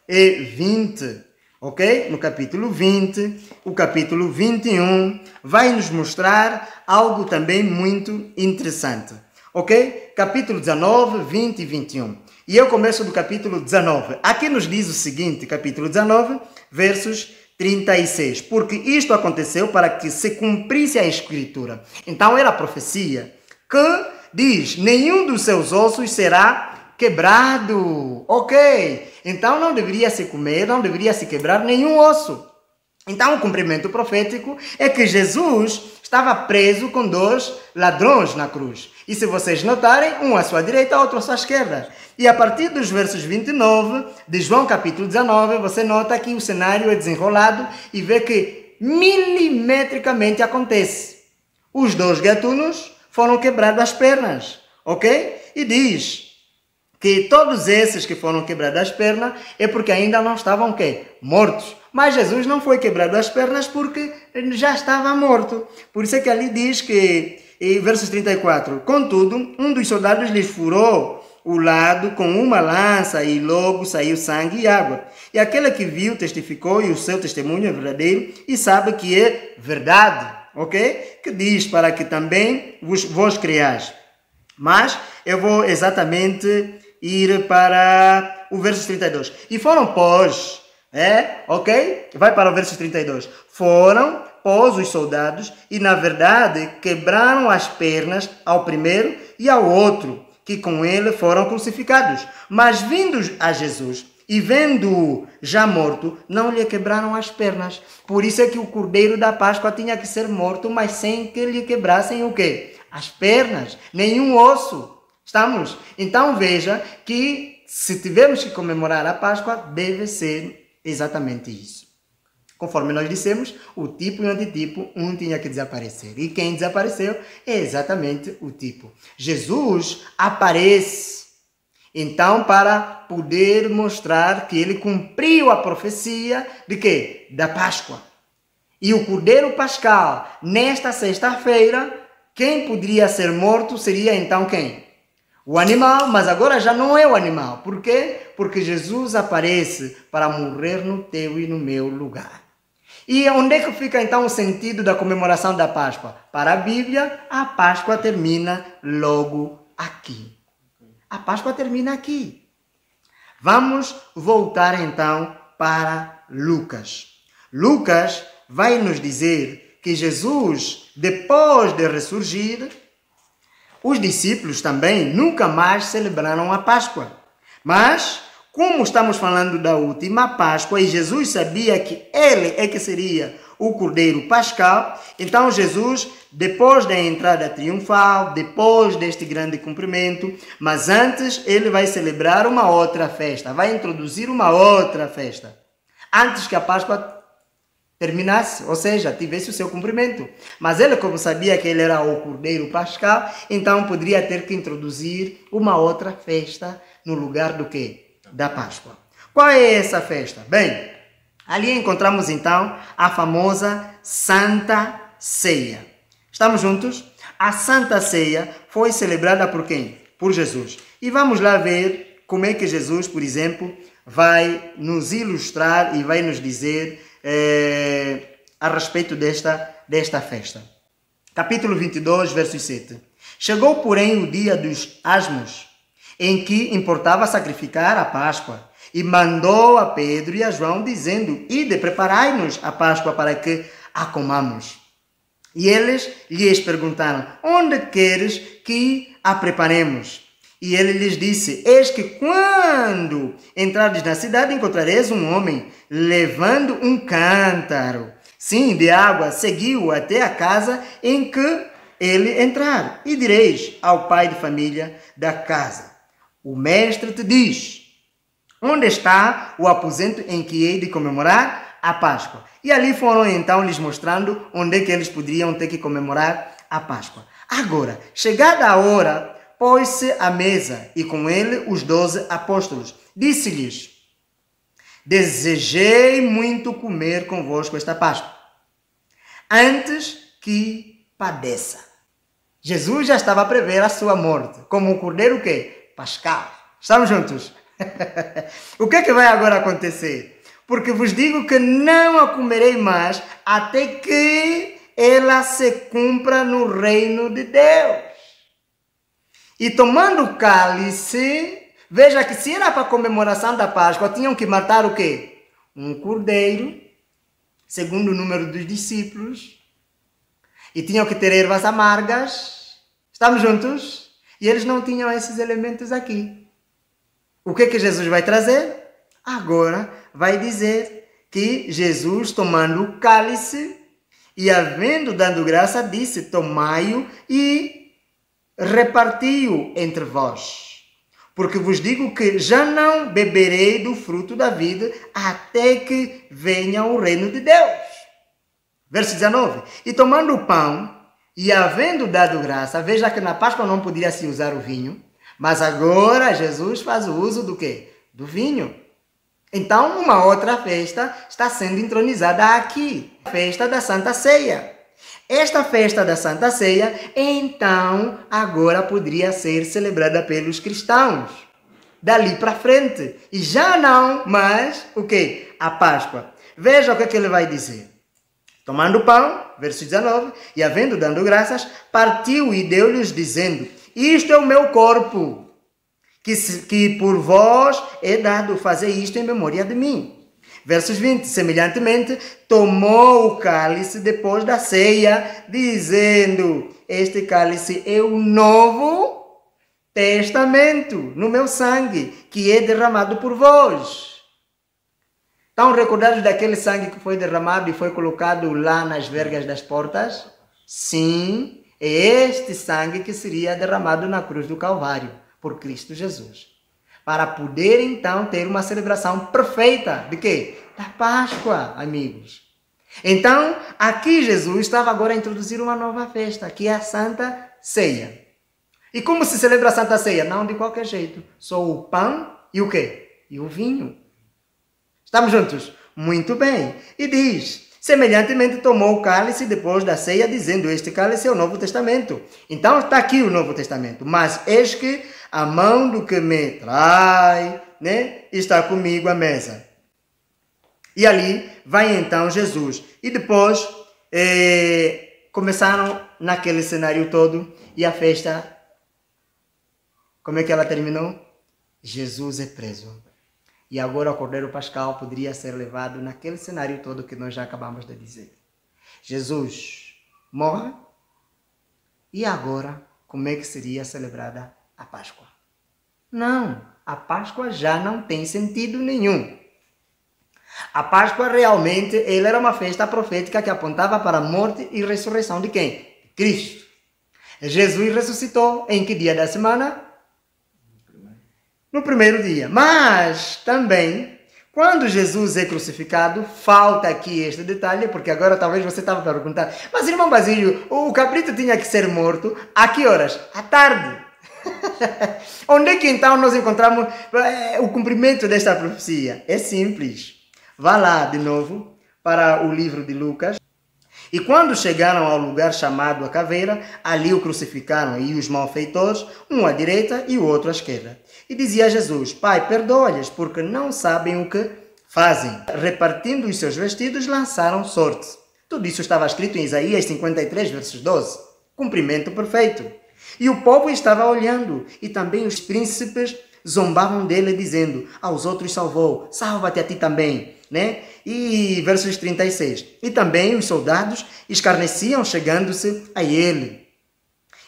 20. Ok? No capítulo 20, o capítulo 21 vai nos mostrar algo também muito interessante. Ok? Capítulo 19, 20 e 21. E eu começo do capítulo 19. Aqui nos diz o seguinte, capítulo 19, versos 36. Porque isto aconteceu para que se cumprisse a Escritura. Então era a profecia que diz: nenhum dos seus ossos será quebrado. Ok? Então não deveria se comer, não deveria se quebrar nenhum osso. Então o cumprimento profético é que Jesus estava preso com dois ladrões na cruz. E se vocês notarem, um à sua direita, outro à sua esquerda. E a partir dos versos 29 de João capítulo 19, você nota que o cenário é desenrolado e vê que milimetricamente acontece. Os dois gatunos foram quebrados as pernas, ok? E diz que todos esses que foram quebrados as pernas é porque ainda não estavam o quê? Mortos. Mas Jesus não foi quebrado as pernas porque já estava morto. Por isso é que ali diz que, em versos 34, contudo, um dos soldados lhes furou o lado com uma lança e logo saiu sangue e água. E aquele que viu testificou e o seu testemunho é verdadeiro e sabe que é verdade. Ok? Que diz para que também vos creiais. Mas eu vou exatamente ir para o verso 32. E foram pós, ok? Vai para o verso 32. Foram pós os soldados e, na verdade, quebraram as pernas ao primeiro e ao outro, que com ele foram crucificados. Mas vindos a Jesus, e vendo-o já morto, não lhe quebraram as pernas. Por isso é que o cordeiro da Páscoa tinha que ser morto, mas sem que lhe quebrassem o quê? As pernas, nenhum osso. Estamos? Então veja que se tivermos que comemorar a Páscoa, deve ser exatamente isso. Conforme nós dissemos, o tipo e o antitipo, um tinha que desaparecer. E quem desapareceu é exatamente o tipo. Jesus aparece, então, para poder mostrar que ele cumpriu a profecia de quê? Da Páscoa. E o Cordeiro Pascal, nesta sexta-feira, quem poderia ser morto seria então quem? O animal, mas agora já não é o animal. Por quê? Porque Jesus aparece para morrer no teu e no meu lugar. E onde é que fica então o sentido da comemoração da Páscoa? Para a Bíblia, a Páscoa termina logo aqui. A Páscoa termina aqui. Vamos voltar então para Lucas. Lucas vai nos dizer que Jesus, depois de ressurgir, os discípulos também nunca mais celebraram a Páscoa. Mas, como estamos falando da última Páscoa e Jesus sabia que ele é que seria o Cordeiro Pascal, então Jesus, depois da entrada triunfal, depois deste grande cumprimento, mas antes ele vai celebrar uma outra festa, vai introduzir uma outra festa, antes que a Páscoa terminasse, ou seja, tivesse o seu cumprimento. Mas ele, como sabia que ele era o Cordeiro Pascal, então poderia ter que introduzir uma outra festa no lugar do quê? Da Páscoa. Qual é essa festa? Bem, ali encontramos então a famosa Santa Ceia. Estamos juntos? A Santa Ceia foi celebrada por quem? Por Jesus. E vamos lá ver como é que Jesus, por exemplo, vai nos ilustrar e vai nos dizer a respeito desta festa. Capítulo 22, verso 7. Chegou, porém, o dia dos asmos, em que importava sacrificar a Páscoa, e mandou a Pedro e a João, dizendo: Ide, preparai-nos a Páscoa para que a comamos. E eles lhes perguntaram: Onde queres que a preparemos? E ele lhes disse: Eis que quando entrares na cidade encontrareis um homem levando um cântaro, sim, de água. Seguiu-o até a casa em que ele entrar. E direis ao pai de família da casa: O mestre te diz: Onde está o aposento em que hei de comemorar a Páscoa? E ali foram então lhes mostrando onde é que eles poderiam ter que comemorar a Páscoa. Agora, chegada a hora, pôs-se à mesa, e com ele os 12 apóstolos. Disse-lhes: Desejei muito comer convosco esta Páscoa, antes que padeça. Jesus já estava a prever a sua morte, como um cordeiro quê? Pascal. Estamos juntos? O que é que vai agora acontecer? Porque vos digo que não a comerei mais, até que ela se cumpra no reino de Deus. E tomando o cálice, veja que se era para a comemoração da Páscoa, tinham que matar o quê? Um cordeiro, segundo o número dos discípulos, e tinham que ter ervas amargas. Estamos juntos? E eles não tinham esses elementos aqui. O que é que Jesus vai trazer? Agora vai dizer que Jesus, tomando o cálice e havendo dado graça, disse: Tomai-o e reparti-o entre vós, porque vos digo que já não beberei do fruto da vida até que venha o reino de Deus. Verso 19. E tomando o pão e havendo dado graça, veja que na Páscoa não podia se usar o vinho, mas agora Jesus faz o uso do quê? Do vinho. Então uma outra festa está sendo entronizada aqui, a festa da Santa Ceia. Esta festa da Santa Ceia, então, agora poderia ser celebrada pelos cristãos. Dali para frente. E já não, mas o quê? A Páscoa. Veja o que ele vai dizer. Tomando o pão, verso 19, e havendo dado graças, partiu e deu-lhes, dizendo: Isto é o meu corpo, que por vós é dado, fazer isto em memória de mim. Versos 20, semelhantemente, tomou o cálice depois da ceia, dizendo: Este cálice é o novo testamento no meu sangue, que é derramado por vós. Estão recordados daquele sangue que foi derramado e foi colocado lá nas vergas das portas? Sim, é este sangue que seria derramado na cruz do Calvário, por Cristo Jesus. Para poder, então, ter uma celebração perfeita de quê? Da Páscoa, amigos. Então, aqui Jesus estava agora a introduzir uma nova festa, que é a Santa Ceia. E como se celebra a Santa Ceia? Não de qualquer jeito. Só o pão e o quê? E o vinho. Estamos juntos? Muito bem. E diz, semelhantemente tomou o cálice depois da ceia, dizendo, este cálice é o Novo Testamento. Então está aqui o Novo Testamento. Mas eis que a mão do que me trai, né, está comigo à mesa. E ali vai então Jesus. E depois começaram naquele cenário todo e a festa, como é que ela terminou? Jesus é preso. E agora o Cordeiro Pascal poderia ser levado naquele cenário todo que nós já acabamos de dizer. Jesus morre. E agora, como é que seria celebrada a Páscoa? Não, a Páscoa já não tem sentido nenhum. A Páscoa realmente ela era uma festa profética que apontava para a morte e ressurreição de quem? Cristo. Jesus ressuscitou em que dia da semana? No primeiro dia. Mas também, quando Jesus é crucificado, falta aqui este detalhe, porque agora talvez você estava perguntando, mas irmão Basílio, o cabrito tinha que ser morto a que horas? À tarde. Onde é que então nós encontramos o cumprimento desta profecia? É simples. Vá lá de novo para o livro de Lucas. E quando chegaram ao lugar chamado a Caveira, ali o crucificaram e os malfeitores, um à direita e o outro à esquerda. E dizia a Jesus, Pai, perdoa-lhes, porque não sabem o que fazem. Repartindo os seus vestidos, lançaram sorte. Tudo isso estava escrito em Isaías 53, versos 12. Cumprimento perfeito. E o povo estava olhando, e também os príncipes zombavam dele, dizendo, aos outros salvou, salva-te a ti também. Né? E versos 36. E também os soldados escarneciam, chegando-se a ele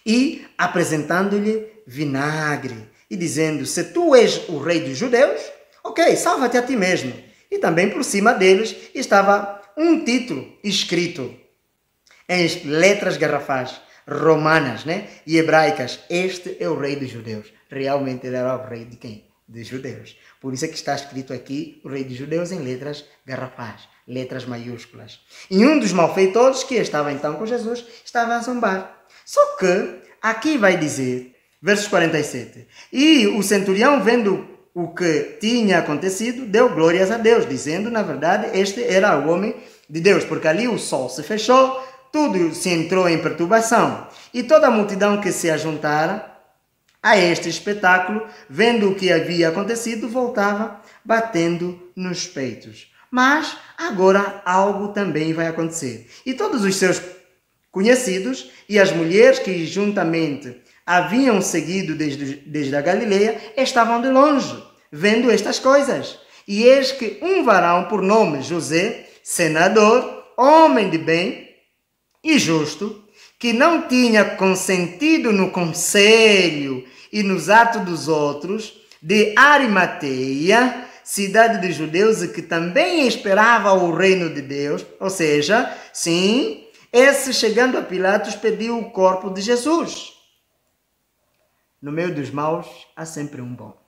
e apresentando-lhe vinagre e dizendo, se tu és o rei dos judeus, ok, salva-te a ti mesmo. E também por cima deles estava um título escrito em letras garrafais romanas, né? E hebraicas. Este é o rei dos judeus. Realmente ele era o rei de quem? Dos judeus. Por isso é que está escrito aqui o rei dos judeus em letras garrafais, letras maiúsculas. E um dos malfeitores que estava então com Jesus estava a zombar. Só que aqui vai dizer, versos 47, e o centurião, vendo o que tinha acontecido, deu glórias a Deus, dizendo, na verdade, este era o homem de Deus, porque ali o sol se fechou, tudo se entrou em perturbação. E toda a multidão que se ajuntara a este espetáculo, vendo o que havia acontecido, voltava batendo nos peitos. Mas agora algo também vai acontecer. E todos os seus conhecidos e as mulheres que juntamente haviam seguido desde a Galileia estavam de longe, vendo estas coisas. E eis que um varão por nome José, senador, homem de bem e justo, que não tinha consentido no conselho e nos atos dos outros, de Arimateia, cidade dos judeus, e que também esperava o reino de Deus, ou seja, sim, esse chegando a Pilatos pediu o corpo de Jesus. No meio dos maus há sempre um bom.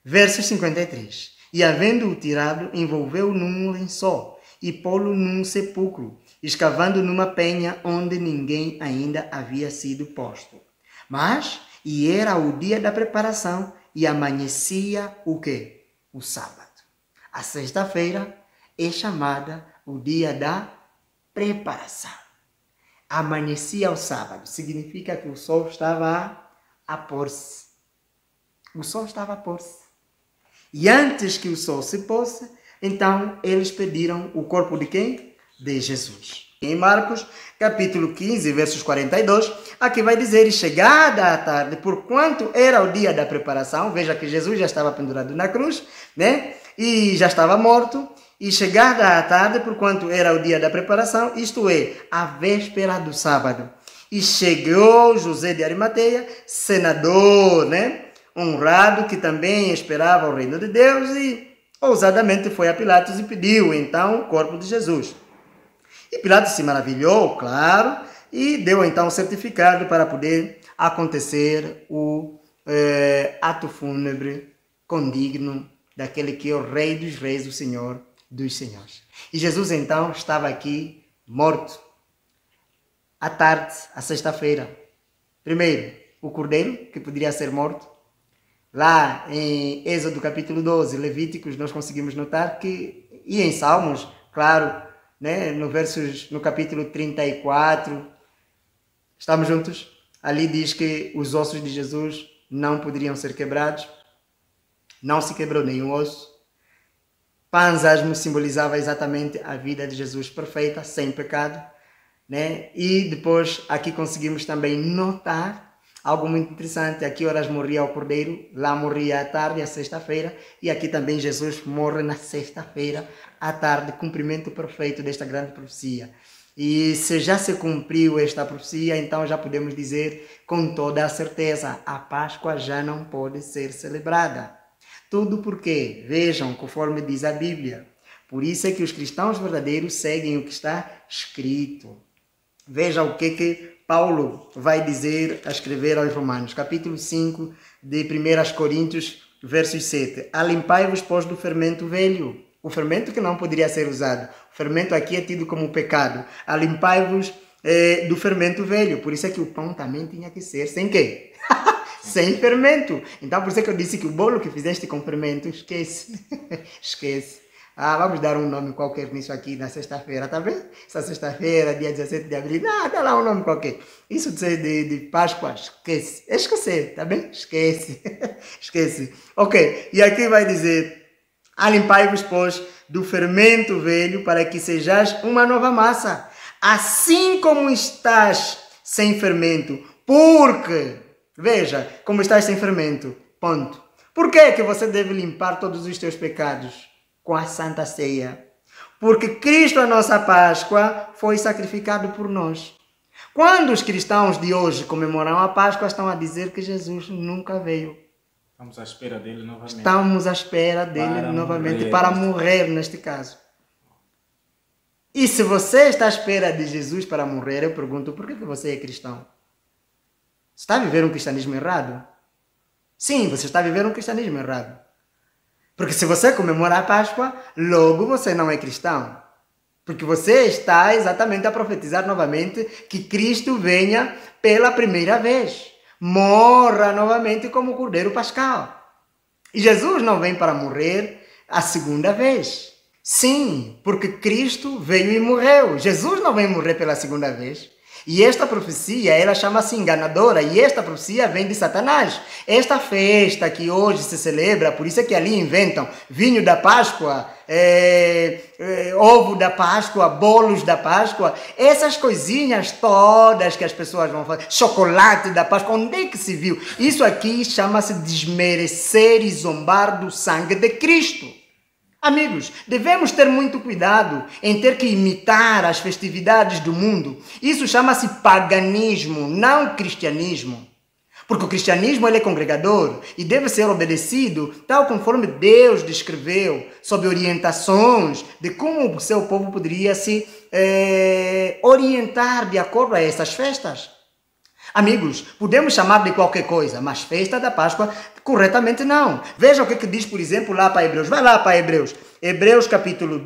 Verso 53. E havendo-o tirado, envolveu-o num lençol e pô-lo num sepulcro, escavando numa penha onde ninguém ainda havia sido posto. Mas, e era o dia da preparação, e amanhecia o quê? O sábado. A sexta-feira é chamada o dia da preparação. Amanhecia o sábado. Significa que o sol estava a pôr-se. O sol estava a pôr-se. E antes que o sol se pôsse, então eles pediram o corpo de quem? De Jesus. Em Marcos, capítulo 15, versos 42, aqui vai dizer, e chegada a tarde, porquanto era o dia da preparação, veja que Jesus já estava pendurado na cruz, né? E já estava morto, e chegada a tarde, porquanto era o dia da preparação, isto é, a véspera do sábado. E chegou José de Arimateia, senador, né? Honrado, que também esperava o reino de Deus, e ousadamente foi a Pilatos e pediu então o corpo de Jesus. E Pilatos se maravilhou, claro, e deu então o certificado para poder acontecer o ato fúnebre condigno daquele que é o Rei dos Reis, o Senhor dos Senhores. E Jesus então estava aqui morto. À tarde, à sexta-feira. Primeiro, o cordeiro, que poderia ser morto. Lá em Êxodo capítulo 12, Levíticos, nós conseguimos notar que, e em Salmos, claro, né, no capítulo 34, estamos juntos? Ali diz que os ossos de Jesus não poderiam ser quebrados. Não se quebrou nenhum osso. Panzasmo simbolizava exatamente a vida de Jesus perfeita, sem pecado. Né? E depois aqui conseguimos também notar algo muito interessante. Aqui horas morria o cordeiro, lá morria à tarde, à sexta-feira, e aqui também Jesus morre na sexta-feira à tarde, cumprimento perfeito desta grande profecia. E se já se cumpriu esta profecia, então já podemos dizer com toda a certeza, a Páscoa já não pode ser celebrada. Tudo porque, vejam, conforme diz a Bíblia, por isso é que os cristãos verdadeiros seguem o que está escrito. Veja o que Paulo vai dizer a escrever aos Romanos, capítulo 5 de 1 Coríntios, versos 7. Alimpai-vos, pois, do fermento velho, o fermento que não poderia ser usado. O fermento aqui é tido como pecado. Alimpai-vos do fermento velho. Por isso é que o pão também tinha que ser sem quê? Sem fermento. Então, por isso é que eu disse que o bolo que fizeste com fermento, esquece. Esquece. Vamos dar um nome qualquer nisso aqui na sexta-feira, tá bem? Essa sexta-feira, dia 17 de abril, dá lá um nome qualquer. Isso de Páscoa, esquece. Esquecer, tá bem? Esquece. Esquece. Ok, e aqui vai dizer, alimpai-vos, pois, do fermento velho, para que sejais uma nova massa, assim como estás sem fermento. Porque, veja, como estás sem fermento, ponto. Por que que você deve limpar todos os teus pecados? Com a Santa Ceia. Porque Cristo, a nossa Páscoa, foi sacrificado por nós. Quando os cristãos de hoje comemoram a Páscoa, estão a dizer que Jesus nunca veio. Estamos à espera dele novamente. Estamos à espera dele novamente para morrer neste caso. E se você está à espera de Jesus para morrer, eu pergunto, por que você é cristão? Você está a viver um cristianismo errado? Sim, você está a viver um cristianismo errado. Porque se você comemora a Páscoa, logo você não é cristão. Porque você está exatamente a profetizar novamente que Cristo venha pela primeira vez. Morra novamente como Cordeiro Pascal. E Jesus não vem para morrer a segunda vez. Sim, porque Cristo veio e morreu. Jesus não vem morrer pela segunda vez. E esta profecia, ela chama-se enganadora, e esta profecia vem de Satanás. Esta festa que hoje se celebra, por isso é que ali inventam vinho da Páscoa, ovo da Páscoa, bolos da Páscoa, essas coisinhas todas que as pessoas vão fazer, chocolate da Páscoa, onde é que se viu? Isso aqui chama-se desmerecer e zombar do sangue de Cristo. Amigos, devemos ter muito cuidado em ter que imitar as festividades do mundo. Isso chama-se paganismo, não cristianismo. Porque o cristianismo ele é congregador e deve ser obedecido tal conforme Deus descreveu, sob orientações de como o seu povo poderia se orientar de acordo a essas festas. Amigos, podemos chamar de qualquer coisa, mas festa da Páscoa, corretamente não. Veja o que diz, por exemplo, lá para Hebreus. Vai lá para Hebreus. Hebreus capítulo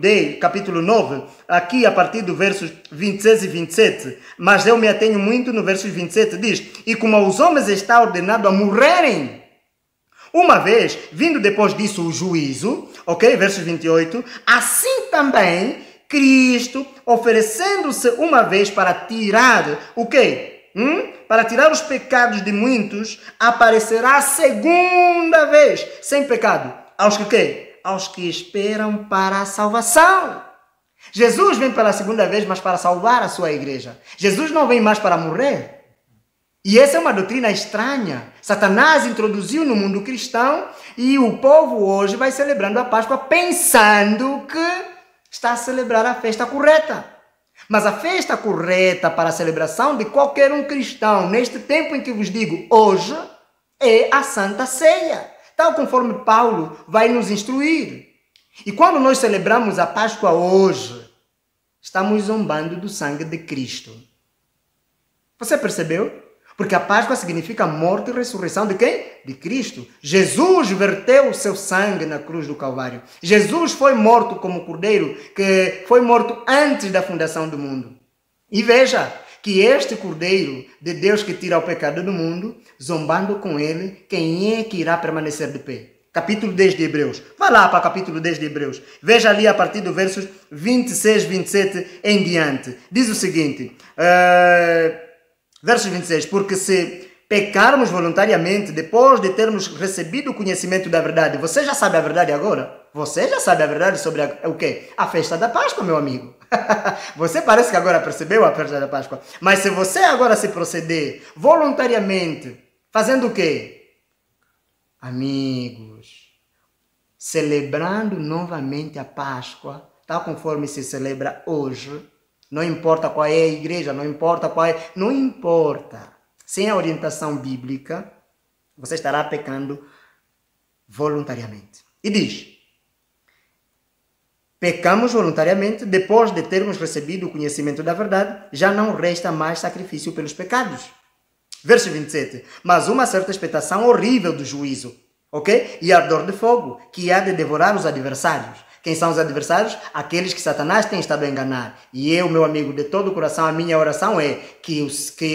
9, aqui a partir do versos 26 e 27. Mas eu me atenho muito no verso 27, diz: e como aos homens está ordenado a morrerem, uma vez, vindo depois disso o juízo, ok? Verso 28, assim também Cristo, oferecendo-se uma vez para tirar o quê? Para tirar os pecados de muitos, aparecerá a segunda vez, sem pecado. Aos que quê? Aos que esperam para a salvação. Jesus vem pela segunda vez, mas para salvar a sua igreja. Jesus não vem mais para morrer. E essa é uma doutrina estranha. Satanás introduziu no mundo cristão e o povo hoje vai celebrando a Páscoa pensando que está a celebrar a festa correta. Mas a festa correta para a celebração de qualquer um cristão, neste tempo em que vos digo hoje, é a Santa Ceia, tal conforme Paulo vai nos instruir. E quando nós celebramos a Páscoa hoje, estamos zombando do sangue de Cristo. Você percebeu? Porque a Páscoa significa morte e ressurreição de quem? De Cristo. Jesus verteu o seu sangue na cruz do Calvário. Jesus foi morto como cordeiro, que foi morto antes da fundação do mundo. E veja que este cordeiro de Deus que tira o pecado do mundo, zombando com ele, quem é que irá permanecer de pé? Capítulo 10 de Hebreus. Vá lá para o capítulo 10 de Hebreus. Veja ali a partir do versos 26, 27 em diante. Diz o seguinte... Verso 26, porque se pecarmos voluntariamente depois de termos recebido o conhecimento da verdade, você já sabe a verdade agora? Você já sabe a verdade sobre o quê? A festa da Páscoa, meu amigo. Você parece que agora percebeu a festa da Páscoa. Mas se você agora se proceder voluntariamente, fazendo o quê? Amigos, celebrando novamente a Páscoa, tal conforme se celebra hoje. Não importa qual é a igreja, não importa qual é... Não importa. Sem a orientação bíblica, você estará pecando voluntariamente. E diz... Pecamos voluntariamente, depois de termos recebido o conhecimento da verdade, já não resta mais sacrifício pelos pecados. Verso 27. Mas uma certa expectação horrível do juízo, ok? E ardor de fogo, que há de devorar os adversários. Quem são os adversários? Aqueles que Satanás tem estado a enganar. E eu, meu amigo, de todo o coração, a minha oração é que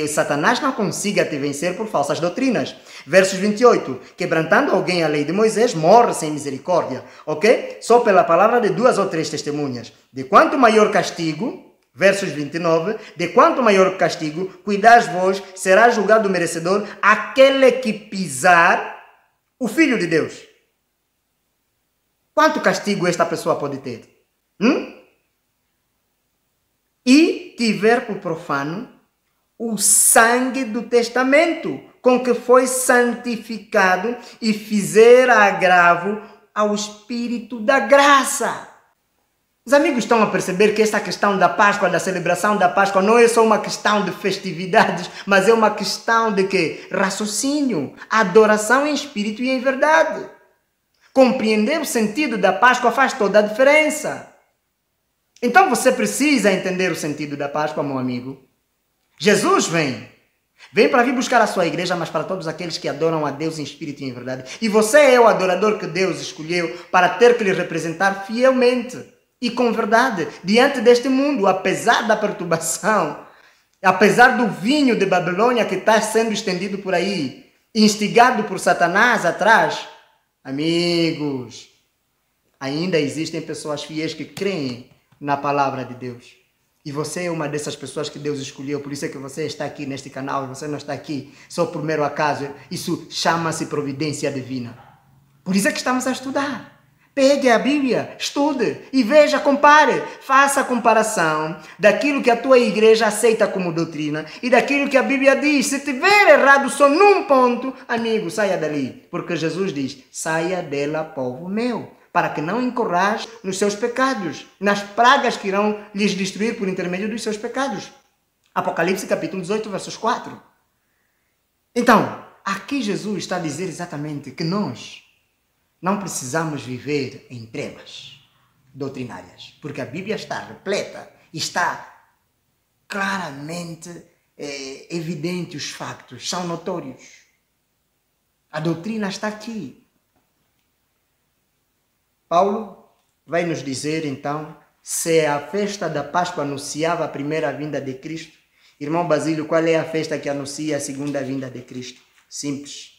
Satanás não consiga te vencer por falsas doutrinas. Versos 28. Quebrantando alguém a lei de Moisés, morre sem misericórdia. Ok? Só pela palavra de 2 ou 3 testemunhas. De quanto maior castigo, versos 29, de quanto maior castigo, cuidais vós, será julgado merecedor aquele que pisar o Filho de Deus. Quanto castigo esta pessoa pode ter? E tiver por profano o sangue do testamento, com que foi santificado e fizer agravo ao Espírito da graça. Os amigos estão a perceber que esta questão da Páscoa, da celebração da Páscoa, não é só uma questão de festividades, mas é uma questão de quê? Raciocínio, adoração em espírito e em verdade. Compreender o sentido da Páscoa faz toda a diferença. Então você precisa entender o sentido da Páscoa, meu amigo. Jesus vem para vir buscar a sua igreja, mas para todos aqueles que adoram a Deus em espírito e em verdade. E você é o adorador que Deus escolheu para ter que lhe representar fielmente e com verdade diante deste mundo, apesar da perturbação, apesar do vinho de Babilônia que está sendo estendido por aí, instigado por Satanás atrás. Amigos, ainda existem pessoas fiéis que creem na palavra de Deus. E você é uma dessas pessoas que Deus escolheu. Por isso é que você está aqui neste canal e você não está aqui só por mero acaso. Isso chama-se providência divina. Por isso é que estamos a estudar. Pegue a Bíblia, estude e veja, compare. Faça a comparação daquilo que a tua igreja aceita como doutrina e daquilo que a Bíblia diz. Se tiver errado só num ponto, amigo, saia dali. Porque Jesus diz, saia dela, povo meu, para que não incorrais nos seus pecados, nas pragas que irão lhes destruir por intermédio dos seus pecados. Apocalipse capítulo 18, versos 4. Então, aqui Jesus está a dizer exatamente que nós não precisamos viver em trevas doutrinárias, porque a Bíblia está repleta, está claramente evidente, os factos são notórios. A doutrina está aqui. Paulo vai nos dizer então, se a festa da Páscoa anunciava a primeira vinda de Cristo, irmão Basílio, qual é a festa que anuncia a segunda vinda de Cristo? Simples.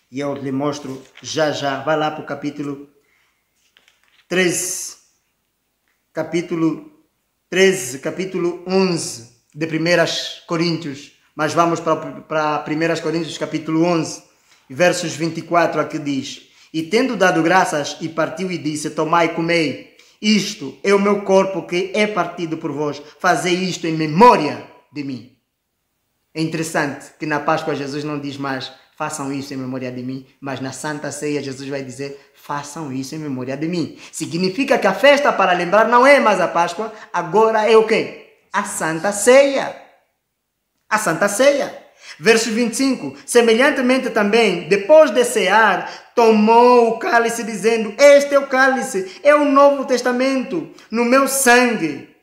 E eu lhe mostro já. Vai lá para o capítulo 13. Capítulo 13, capítulo 11 de 1 Coríntios. Mas vamos para 1 Coríntios, capítulo 11, versos 24, aqui diz: E tendo dado graças, e partiu e disse, tomai e comei. Isto é o meu corpo que é partido por vós. Fazei isto em memória de mim. É interessante que na Páscoa Jesus não diz mais, façam isso em memória de mim, mas na Santa Ceia Jesus vai dizer, façam isso em memória de mim. Significa que a festa para lembrar não é mais a Páscoa, agora é o quê? A Santa Ceia. A Santa Ceia. Verso 25, semelhantemente também, depois de cear, tomou o cálice dizendo, este é o cálice, é o Novo Testamento, no meu sangue.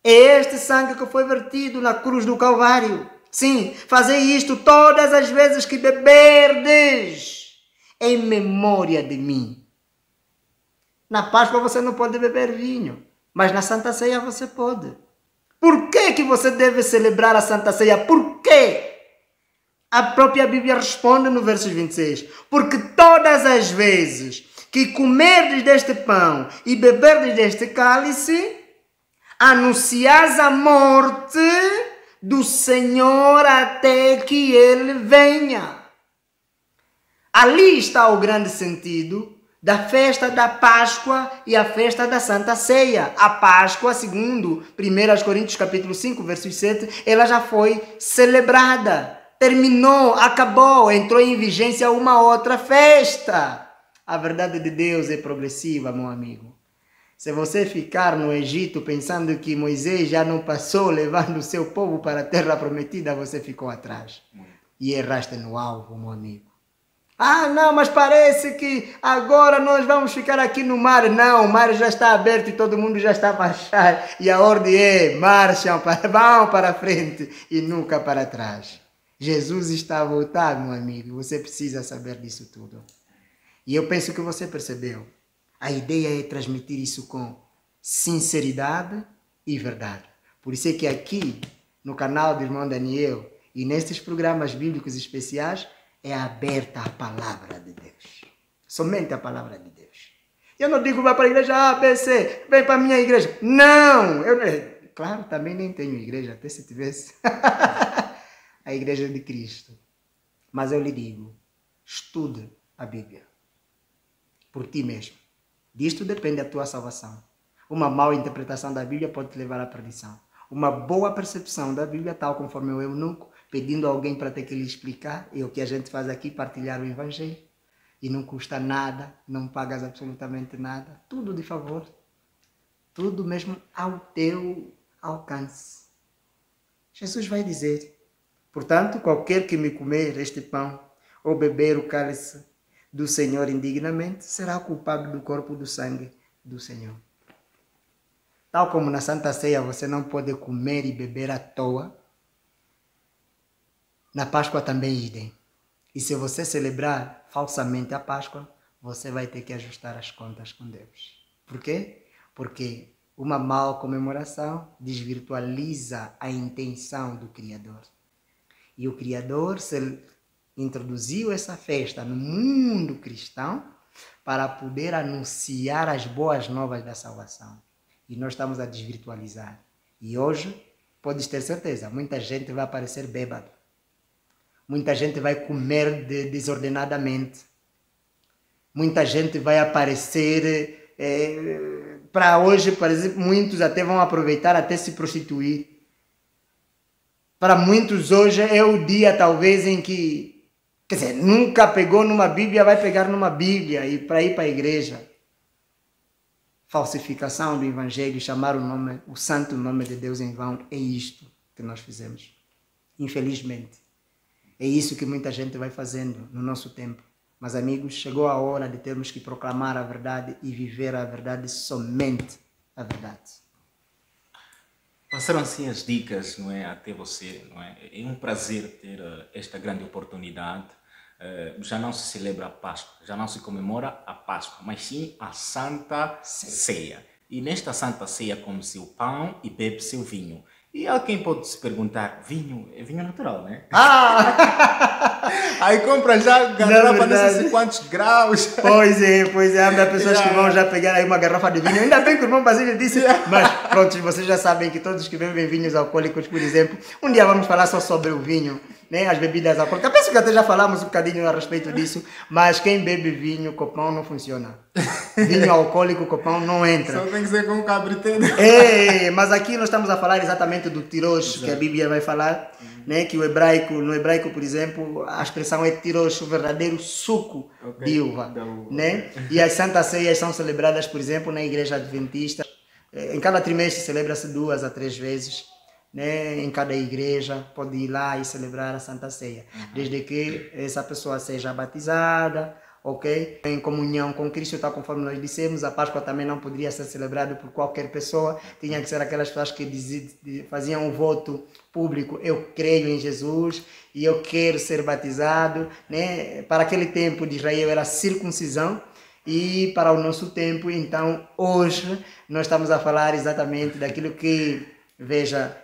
É este sangue que foi vertido na cruz do Calvário. Sim, fazei isto todas as vezes que beberdes, em memória de mim. Na Páscoa você não pode beber vinho, mas na Santa Ceia você pode. Por que você deve celebrar a Santa Ceia? Por quê? A própria Bíblia responde no verso 26. Porque todas as vezes que comerdes deste pão e beberdes deste cálice, anunciais a morte do Senhor até que Ele venha. Ali está o grande sentido da festa da Páscoa e a festa da Santa Ceia. A Páscoa, segundo 1 Coríntios capítulo 5, verso 7, ela já foi celebrada. Terminou, acabou, entrou em vigência uma outra festa. A verdade de Deus é progressiva, meu amigo. Se você ficar no Egito pensando que Moisés já não passou levando o seu povo para a terra prometida, você ficou atrás. E erraste no alvo, meu amigo. Ah, não, mas parece que agora nós vamos ficar aqui no mar. Não, o mar já está aberto e todo mundo já está a marchar. E a ordem é, marcham, vão para frente e nunca para trás. Jesus está a voltar, meu amigo. Você precisa saber disso tudo. E eu penso que você percebeu. A ideia é transmitir isso com sinceridade e verdade. Por isso é que aqui, no canal do irmão Daniel, e nestes programas bíblicos especiais, é aberta a palavra de Deus. Somente a palavra de Deus. Eu não digo, vai para a igreja A, B, C, vem para a minha igreja. Não! Claro, também nem tenho igreja, até se tivesse. A igreja de Cristo. Mas eu lhe digo, estude a Bíblia. Por ti mesmo. Disto depende a tua salvação. Uma má interpretação da Bíblia pode te levar à perdição. Uma boa percepção da Bíblia, tal conforme o eunuco, pedindo a alguém para ter que lhe explicar, é o que a gente faz aqui, partilhar o Evangelho. E não custa nada, não pagas absolutamente nada. Tudo de favor. Tudo mesmo ao teu alcance. Jesus vai dizer, portanto, qualquer que me comer este pão ou beber o cálice do Senhor indignamente, será culpado do corpo e do sangue do Senhor. Tal como na Santa Ceia você não pode comer e beber à toa, na Páscoa também idem. E se você celebrar falsamente a Páscoa, você vai ter que ajustar as contas com Deus. Por quê? Porque uma má comemoração desvirtualiza a intenção do Criador. E o Criador introduziu essa festa no mundo cristão para poder anunciar as boas novas da salvação. E nós estamos a desvirtualizar. E hoje, podes ter certeza, muita gente vai aparecer bêbado. Muita gente vai comer desordenadamente. Muita gente vai aparecer... para hoje, por exemplo, muitos até vão aproveitar até se prostituir. Para muitos hoje é o dia talvez em que, quer dizer, nunca pegou numa Bíblia, vai pegar numa Bíblia e para ir para a igreja. Falsificação do Evangelho, chamar o santo nome de Deus em vão, é isto que nós fizemos. Infelizmente. É isso que muita gente vai fazendo no nosso tempo. Mas amigos, chegou a hora de termos que proclamar a verdade e viver a verdade, somente a verdade. Passaram assim as dicas, não é, até você, não é? É um prazer ter esta grande oportunidade. Já não se celebra a Páscoa, já não se comemora a Páscoa, mas sim a Santa Ceia. E nesta Santa Ceia come-se o pão e bebe-se o vinho. E alguém pode se perguntar, vinho é vinho natural, né? Aí compra já garrafa não sei quantos graus. Pois é, há pessoas que vão já pegar aí uma garrafa de vinho. Ainda bem que o irmão Basílio disse, mas pronto, vocês já sabem que todos que bebem vinhos alcoólicos, por exemplo, um dia vamos falar só sobre o vinho, né? As bebidas alcoólicas. Penso que até já falamos um bocadinho a respeito disso, mas quem bebe vinho, copão não funciona. Vinho alcoólico, copão não entra. Só tem que ser com cabriteiro. Mas aqui nós estamos a falar exatamente do tirosh, que a Bíblia vai falar, né? Que no hebraico, por exemplo, a expressão é tirosh, o verdadeiro suco de uva, né? E as Santas Ceias são celebradas, por exemplo, na Igreja Adventista. Em cada trimestre celebra-se 2 a 3 vezes. né, em cada igreja, pode ir lá e celebrar a Santa Ceia, desde que essa pessoa seja batizada, ok? Em comunhão com Cristo, tal conforme nós dissemos, a Páscoa também não poderia ser celebrada por qualquer pessoa, tinha que ser aquelas pessoas que faziam um voto público, eu creio em Jesus e eu quero ser batizado, né? Para aquele tempo de Israel era circuncisão, e para o nosso tempo, então, hoje, nós estamos a falar exatamente daquilo que, veja,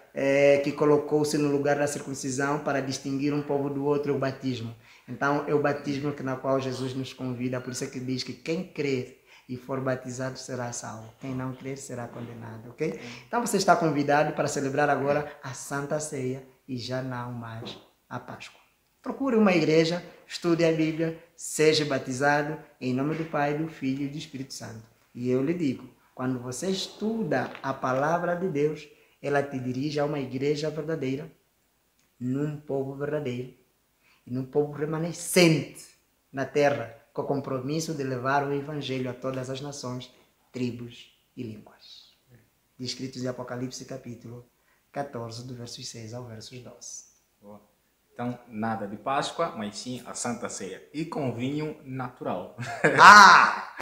que colocou-se no lugar da circuncisão para distinguir um povo do outro, o batismo. Então, é o batismo na qual Jesus nos convida, por isso é que diz que quem crer e for batizado será salvo, quem não crer será condenado, ok? Então, você está convidado para celebrar agora a Santa Ceia e já não mais a Páscoa. Procure uma igreja, estude a Bíblia, seja batizado em nome do Pai, do Filho e do Espírito Santo. E eu lhe digo, quando você estuda a palavra de Deus, ela te dirige a uma igreja verdadeira, num povo verdadeiro, e num povo remanescente na terra, com o compromisso de levar o Evangelho a todas as nações, tribos e línguas. Descritos em Apocalipse capítulo 14, do verso 6 ao verso 12. Boa. Então, nada de Páscoa, mas sim a Santa Ceia. E com vinho natural. Ah!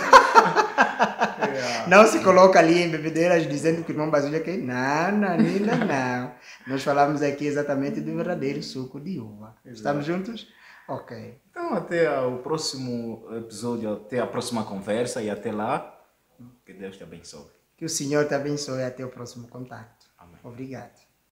Não se coloca ali em bebedeiras dizendo que o irmão Basílio é quem? Não. Nós falamos aqui exatamente do verdadeiro suco de uva. Exato. Estamos juntos? Ok. Então, até o próximo episódio, até a próxima conversa e até lá, que Deus te abençoe. Que o Senhor te abençoe e até o próximo contato. Amém. Obrigado.